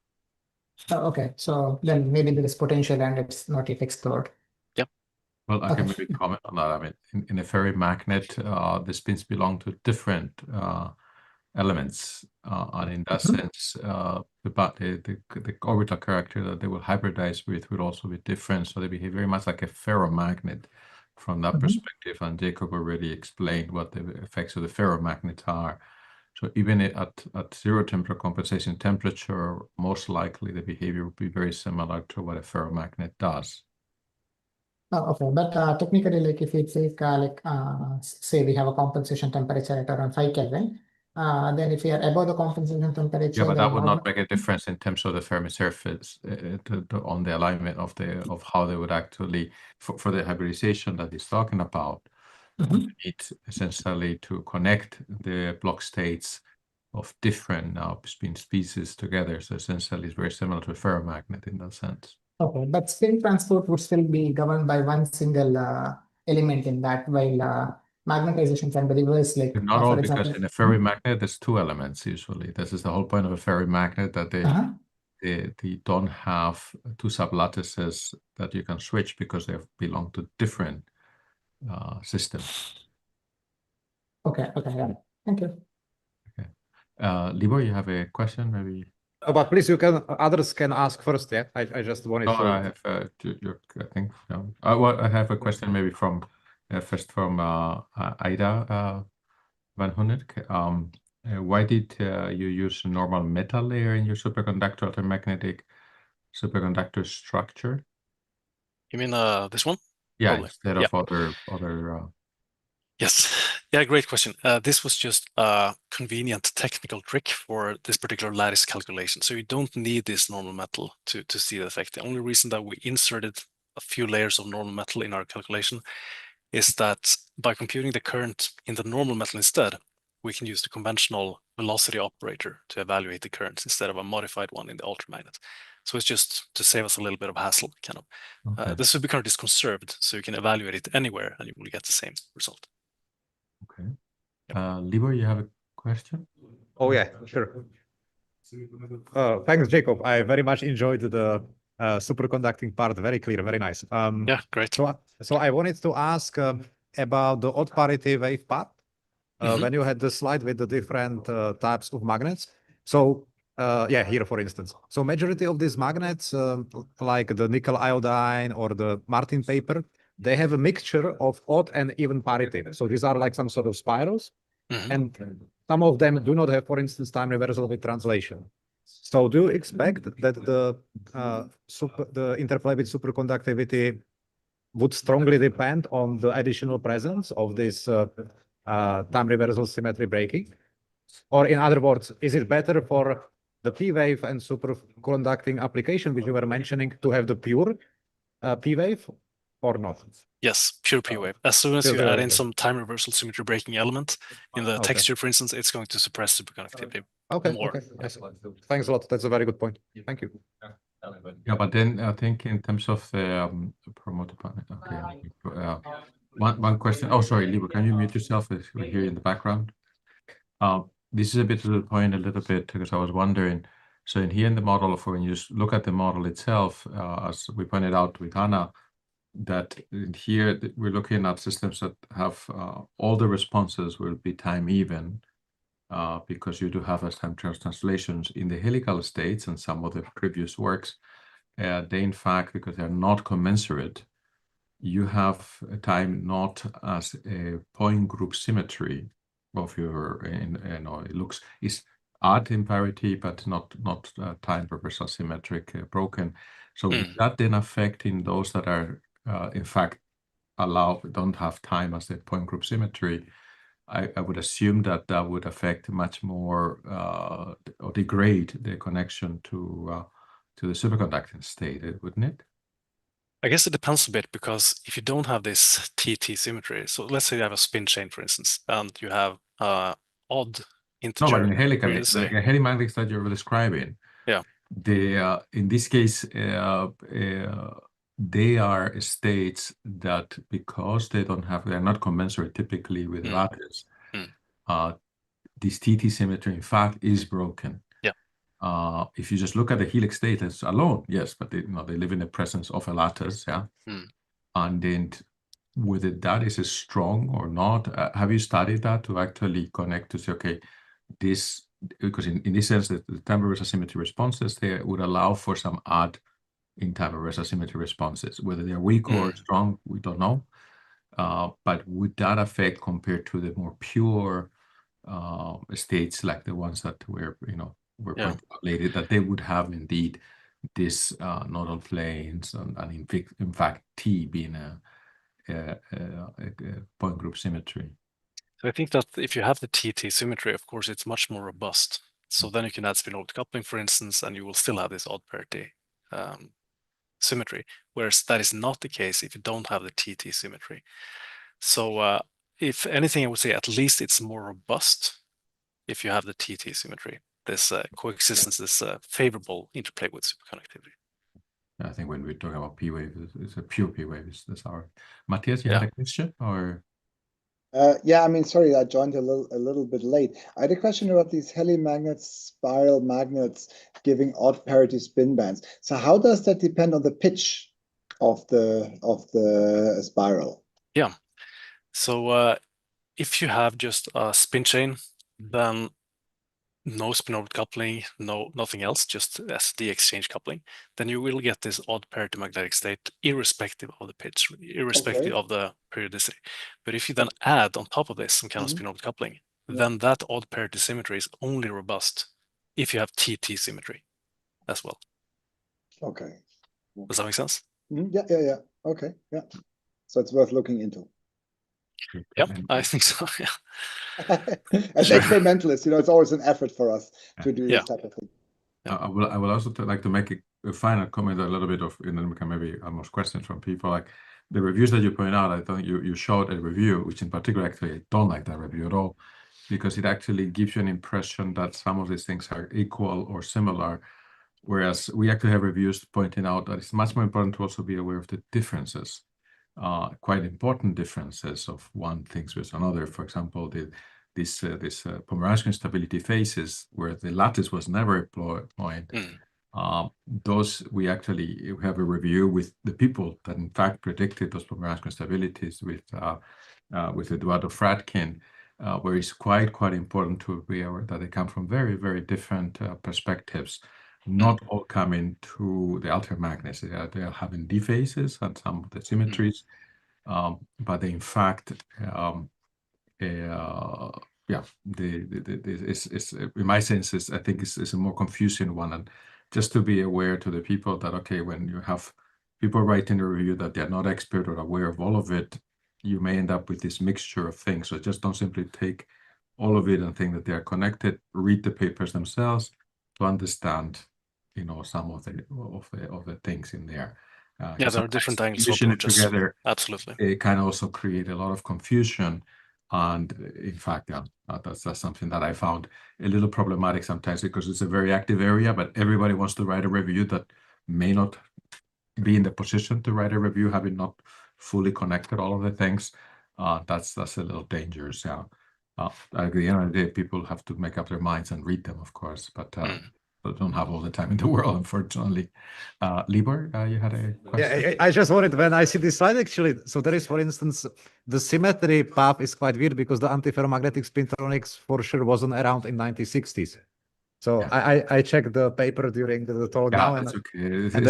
Okay, so then maybe there is potential and it's not yet explored. Yep. Well, I can maybe comment on that. I mean, in a ferrimagnet, the spins belong to different elements, and in that sense, the orbital character that they will hybridize with will also be different. So they behave very much like a ferromagnet, from that perspective, and Jacob already explained what the effects of the ferromagnet are. So even at zero temperature compensation temperature, most likely the behavior would be very similar to what a ferromagnet does. Oh, okay, but technically, like if we take say we have a compensation temperature at around 5 Kelvin, then if we are above the compensation temperature, Yeah, but that then would not make a difference in terms of the Fermi surface on the alignment of how they would actually for the hybridization that he's talking about. Need essentially to connect the block states of different spin species together. So essentially, it's very similar to a ferromagnet in that sense. Okay, but spin transport would still be governed by one single element in that, while magnetization can be reversed. Like Not all, for because example, in a ferromagnet, there's two elements usually. This is the whole point of a ferromagnet, that they don't have two sublattices that you can switch because they belong to different systems. Okay, yeah. Thank you. Okay, Libor, you have a question, maybe? Oh, but please, others can ask first. Yeah, I just wanted to. I have I think. Well, I have a question maybe from first from Ida Van Hunnik. Why did you use a normal metal layer in your superconductor altermagnetic superconductor structure? You mean this one? Yeah, Probably. instead of other. Yes. Yeah, great question. This was just a convenient technical trick for this particular lattice calculation. So you don't need this normal metal to see the effect. The only reason that we inserted a few layers of normal metal in our calculation is that by computing the current in the normal metal instead, we can use the conventional velocity operator to evaluate the currents instead of a modified one in the altermagnet. So it's just to save us a little bit of hassle, kind of. Okay. This superconductor is conserved, so you can evaluate it anywhere and you will get the same result. Okay. Libor, you have a question? Oh yeah, sure. Thanks, Jacob. I very much enjoyed the superconducting part. Very clear, very nice. Yeah, great. So I wanted to ask about the odd parity wave path. When you had the slide with the different types of magnets. So yeah, here for instance. So majority of these magnets, like the nickel iodine or the Martin paper, they have a mixture of odd and even parity. So these are like some sort of spirals. And some of them do not have, for instance, time reversal with translation. So do you expect that the interplay with superconductivity would strongly depend on the additional presence of this time reversal symmetry breaking? Or in other words, is it better for the P-wave and superconducting application, which you were mentioning, to have the pure P-wave or not? Yes, pure P-wave. As soon as you add in some time reversal symmetry breaking element in the texture, for instance, it's going to suppress superconductivity more. Okay. Yes. Thanks a lot. That's a very good point. Thank you. Yeah, but then I think in terms of the promoter panel, okay. One question. Oh, sorry, Libor, can you mute yourself? We're here in the background. This is a bit to the point a little bit, because I was wondering, so in here in the model, when you look at the model itself, as we pointed out with Anna, that in here we're looking at systems that have all the responses will be time even, because you do have as time translations in the helical states, and some of the previous works, they in fact, because they're not commensurate, you have a time not as a point group symmetry of your, it looks, is odd in parity, but not time reversal symmetric broken. So would that then affect in those that are in fact don't have time as the point group symmetry? I would assume that would affect much more or degrade the connection to the superconducting state, wouldn't it? I guess it depends a bit, because if you don't have this TT symmetry, so let's say you have a spin chain, for instance, and you have odd integer. No, but in helical, the helimagnetics that you're describing, yeah, in this case, they are states that, because they're not commensurate typically with lattice, this TT symmetry in fact is broken. Yeah. If you just look at the helix state as alone, yes, but they live in the presence of a lattice, yeah. And then whether that is strong or not, have you studied that to actually connect to say, okay, this, because in this sense, the time reversal symmetry responses, they would allow for some odd in time reversal symmetry responses. Whether they're weak or strong, we don't know. But would that affect compared to the more pure states like the ones that were pointed out later, that they would have indeed this nodal planes and in fact T being a point group symmetry? So I think that if you have the TT symmetry, of course, it's much more robust. So then you can add spin-orbit coupling, for instance, and you will still have this odd parity symmetry, whereas that is not the case if you don't have the TT symmetry. So if anything, I would say at least it's more robust if you have the TT symmetry. This coexistence, this favorable interplay with superconductivity. I think when we talk about P wave, it's a pure P wave. That's our Matthias. You had a question, or? Yeah, I mean, sorry, I joined a little bit late. I had a question about these helimagnets, spiral magnets giving odd parity spin bands. So how does that depend on the pitch of the spiral? Yeah. So if you have just a spin chain, then no spin-orbit coupling, nothing else, just SD exchange coupling, then you will get this odd parity magnetic state irrespective of the pitch, irrespective of the periodicity. But if you then add on top of this some kind of spin-orbit coupling, then that odd parity symmetry is only robust if you have TT symmetry as well. Okay. Does that make sense? Yeah. Okay, yeah. So it's worth looking into. Yep, I think so, yeah. As experimentalists, it's always an effort for us to do this type of thing. I will also like to make a final comment, a little bit of, and then we can maybe almost questions from people. Like the reviews that you point out, I thought you showed a review, which in particular, actually, I don't like that review at all, because it actually gives you an impression that some of these things are equal or similar, whereas we actually have reviews pointing out that it's much more important to also be aware of the differences. Quite important differences of one thing with another. For example, this Pomeranz instability phases where the lattice was never a point. Those we have a review with the people that in fact predicted those Pomeranz instabilities with Eduardo Fradkin, where it's quite important to be aware that they come from very, very different perspectives. Not all coming to the altermagnets. They are having D phases and some of the symmetries, but they in fact, in my sense, I think it's a more confusing one. And just to be aware to the people that, okay, when you have people writing a review that they're not expert or aware of all of it, you may end up with this mixture of things. So just don't simply take all of it and think that they are connected. Read the papers themselves to understand some of the things in there. There are different angles of approaches together. Absolutely, it can also create a lot of confusion, and in fact, that's something that I found a little problematic sometimes, because it's a very active area, but everybody wants to write a review that may not be in the position to write a review, having not fully connected all of the things. That's a little dangerous. At the end of the day, people have to make up their minds and read them, of course, but don't have all the time in the world, unfortunately. Libor, you had a question? Yeah, I just wanted, when I see this slide, actually, so there is, for instance, the symmetry path is quite weird because the antiferromagnetic spintronics for sure wasn't around in 1960s. So I checked the paper during the talk now, and, okay. and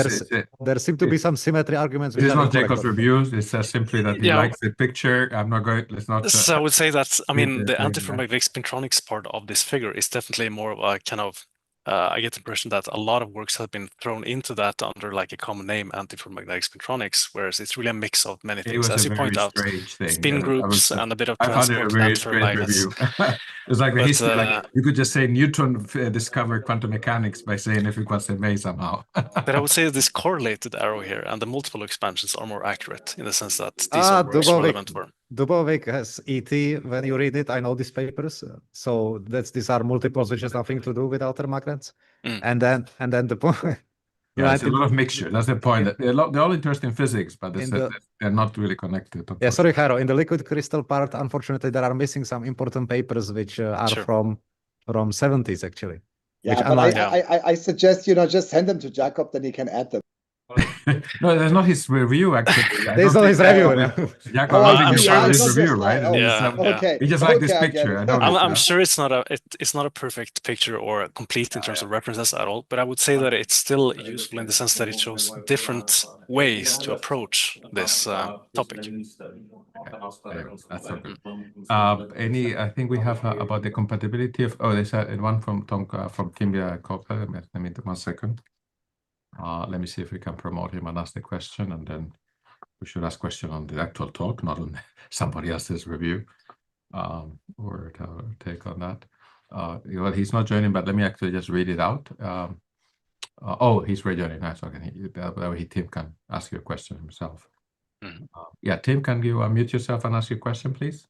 there seem to be some symmetry arguments. It's not Jacob's reviews. It says simply that he likes the picture. I'm not going. Let's not. So I would say that the antiferromagnetic spintronics part of this figure is definitely more of a kind of. I get the impression that a lot of works have been thrown into that under like a common name, antiferromagnetic spintronics, whereas it's really a mix of many things, as you point out, spin groups and a bit of transport. I found it a very strange review. It's like the history. Like you could just say Newton discovered quantum mechanics by saying F equals ma somehow. But I would say this correlated arrow here and the multiple expansions are more accurate in the sense that these are works relevant for. Dubovik has ET when you read it. I know these papers, so these are multiples which has nothing to do with altermagnets. And then the point. Yeah, it's a lot of mixture. That's the point. They're all interested in physics, but they're not really connected. Yeah, sorry, Jairo. In the liquid crystal part, unfortunately, there are missing some important papers which are from 70s actually. Yeah, but I suggest just send them to Jacob, then he can add them. No, that's not his review, actually. I This is don't not his think review. Jacob- No. Jacob, Oh, I I don't think I'm see. you're sure part of it's- his not review, just right? like, oh, Yeah. okay. He just liked this Okay, I get picture. it. I know I'm this. sure it's not a perfect picture or complete in terms of references at all, but I would say that it's still useful in the sense that it shows different ways to approach this topic. Anyway, that's so good. I think we have about the compatibility of. Oh, there's one from Kimbia Copper. Let me 1 second. Let me see if we can promote him and ask the question, and then we should ask question on the actual talk, not on somebody else's review, or take on that. Well, he's not joining, but let me actually just read it out. Oh, he's rejoining. Nice. Okay, that way Tim can ask you a question himself. Yeah, Tim, can you unmute yourself and ask your question, please?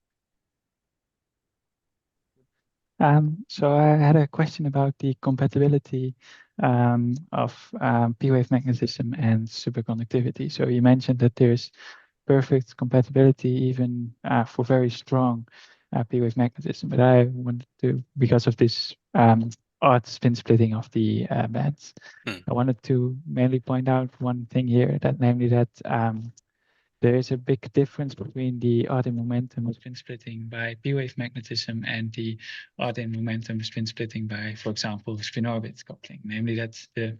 So I had a question about the compatibility of P-wave magnetism and superconductivity. So you mentioned that there's perfect compatibility even for very strong P-wave magnetism, but I wanted to, because of this odd spin splitting of the bands, I wanted to mainly point out one thing here, that namely that there is a big difference between the odd in momentum spin splitting by P-wave magnetism and the odd in momentum spin splitting by, for example, spin orbit coupling. Namely, that the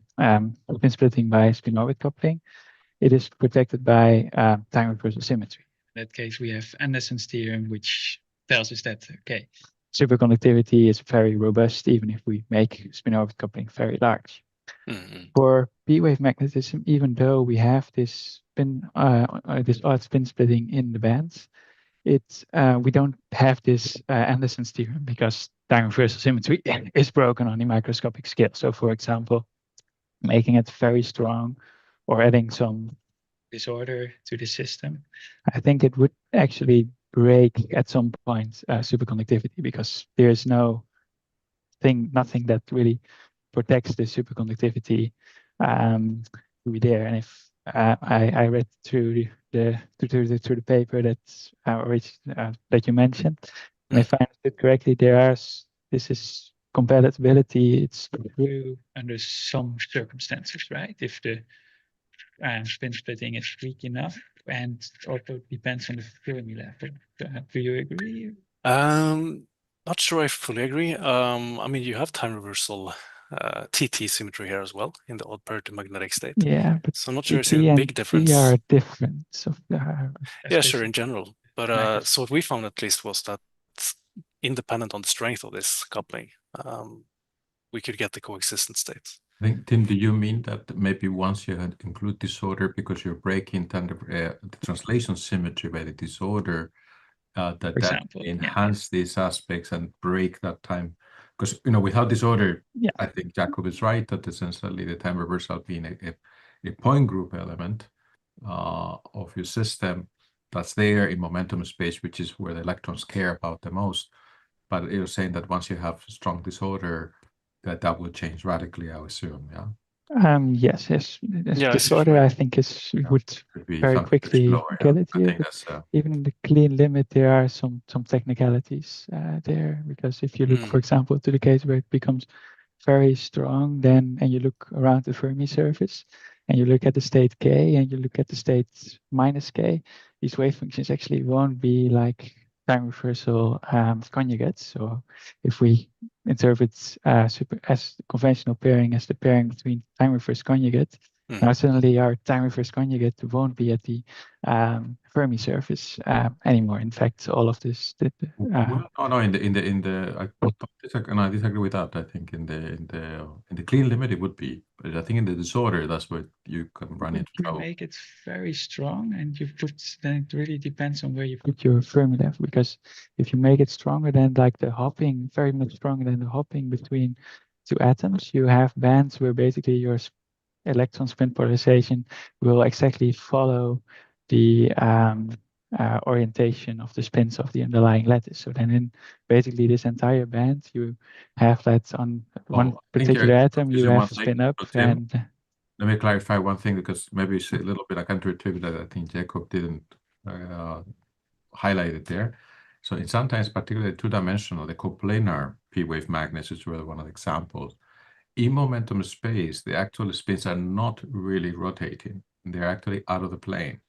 spin splitting by spin orbit coupling, it is protected by time reversal symmetry. In that case, we have Anderson's theorem, which tells us that, okay, superconductivity is very robust, even if we make spin orbit coupling very large. For P-wave magnetism, even though we have this this odd spin splitting in the bands, we don't have this Anderson's theorem because time reversal symmetry is broken on the microscopic scale. So, for example, making it very strong or adding some disorder to the system, I think it would actually break at some point superconductivity, because there's nothing that really protects the superconductivity to be there. And if I read through the paper that you mentioned, and if I understood correctly, this is compatibility. It's true under some circumstances, right? If the spin splitting is weak enough, and also depends on the Fermi level. Do you agree? Not sure I fully agree. I mean, you have time reversal TT symmetry here as well in the odd parity magnetic state. Yeah, but so I'm not sure it's TT a and big difference. T are different. So Yeah, sure, in general. But so what we found at least was that independent on the strength of this coupling, we could get the coexistent states. I think, Tim, do you mean that maybe once you had include disorder because you're breaking the translation symmetry by the disorder, that enhance these aspects and break that time? Because, without disorder, I think Jacob is right that essentially the time reversal being a point group element of your system that's there in momentum space, which is where the electrons care about the most. But you're saying that once you have strong disorder, that will change radically, I assume, yeah? Yes. Disorder, I think, would very quickly kill it here. Even in the clean limit, there are some technicalities there, because if you look, for example, to the case where it becomes very strong, and you look around the Fermi surface, and you look at the state K, and you look at the state minus K, these wave functions actually won't be like time reversal conjugates. So if we interpret as conventional pairing as the pairing between time reverse conjugate, now suddenly our time reverse conjugate won't be at the Fermi surface anymore. In fact, all of this. I disagree with that. I think in the clean limit it would be, but I think in the disorder that's where you can run into trouble. Make it very strong, and then it really depends on where you put your Fermi level. Because if you make it stronger than like the hopping, very much stronger than the hopping between two atoms, you have bands where basically your electron spin polarization will exactly follow the orientation of the spins of the underlying lattice. So then in basically this entire band, you have that on one particular atom, you have spin up. And let me clarify one thing, because maybe it's a little bit counterintuitive that I think Jacob didn't highlight it there. So in sometimes, particularly two-dimensional, the coplanar P-wave magnets is really one of the examples. in momentum space, the actual spins are not really rotating. They're actually out of the plane.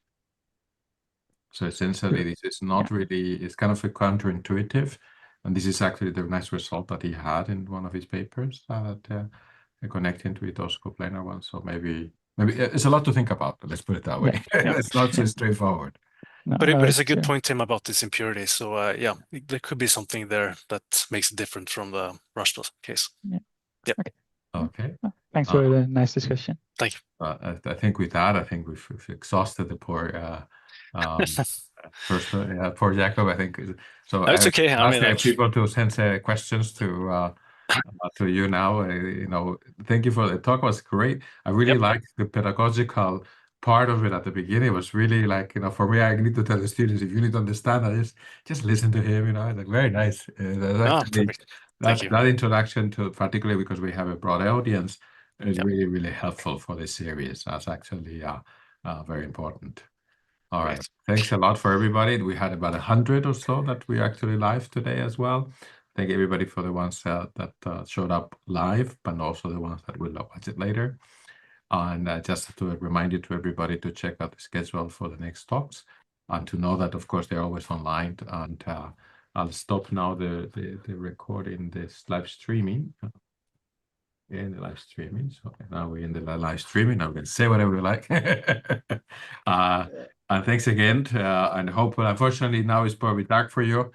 So essentially, this is not really, it's kind of a counterintuitive. And this is actually the nice result that he had in one of his papers, connecting to it also coplanar one. So maybe it's a lot to think about. Let's put it that way. It's not so straightforward. No, But no, it's a good clear. point, Tim, about this impurity. So yeah, there could be something there that makes it different from the Rushdown case. Yeah. Yep. Okay. Thanks for the nice discussion. Thank you. I think with that, I think we've exhausted the poor first poor Jacob. I think so. No, it's okay. I mean, people to send questions to you now. Thank you for the talk. It was great. I really liked the pedagogical part of it at the beginning. It was really like, for me, I need to tell the students, if you need to understand, just listen to him. Like very nice. Perfect. That introduction to, particularly because we have a broad audience, is really, really helpful for this series. That's actually very important. All right. Thanks a lot for everybody. We had about 100 or so that we actually live today as well. Thank everybody for the ones that showed up live, but also the ones that will watch it later. And just to remind you to everybody to check out the schedule for the next talks, and to know that, of course, they're always online. And I'll stop now the recording, this live streaming. In the live streaming. So now we're in the live streaming. Now we can say whatever we like. And thanks again. And hopefully, unfortunately, now it's probably dark for you.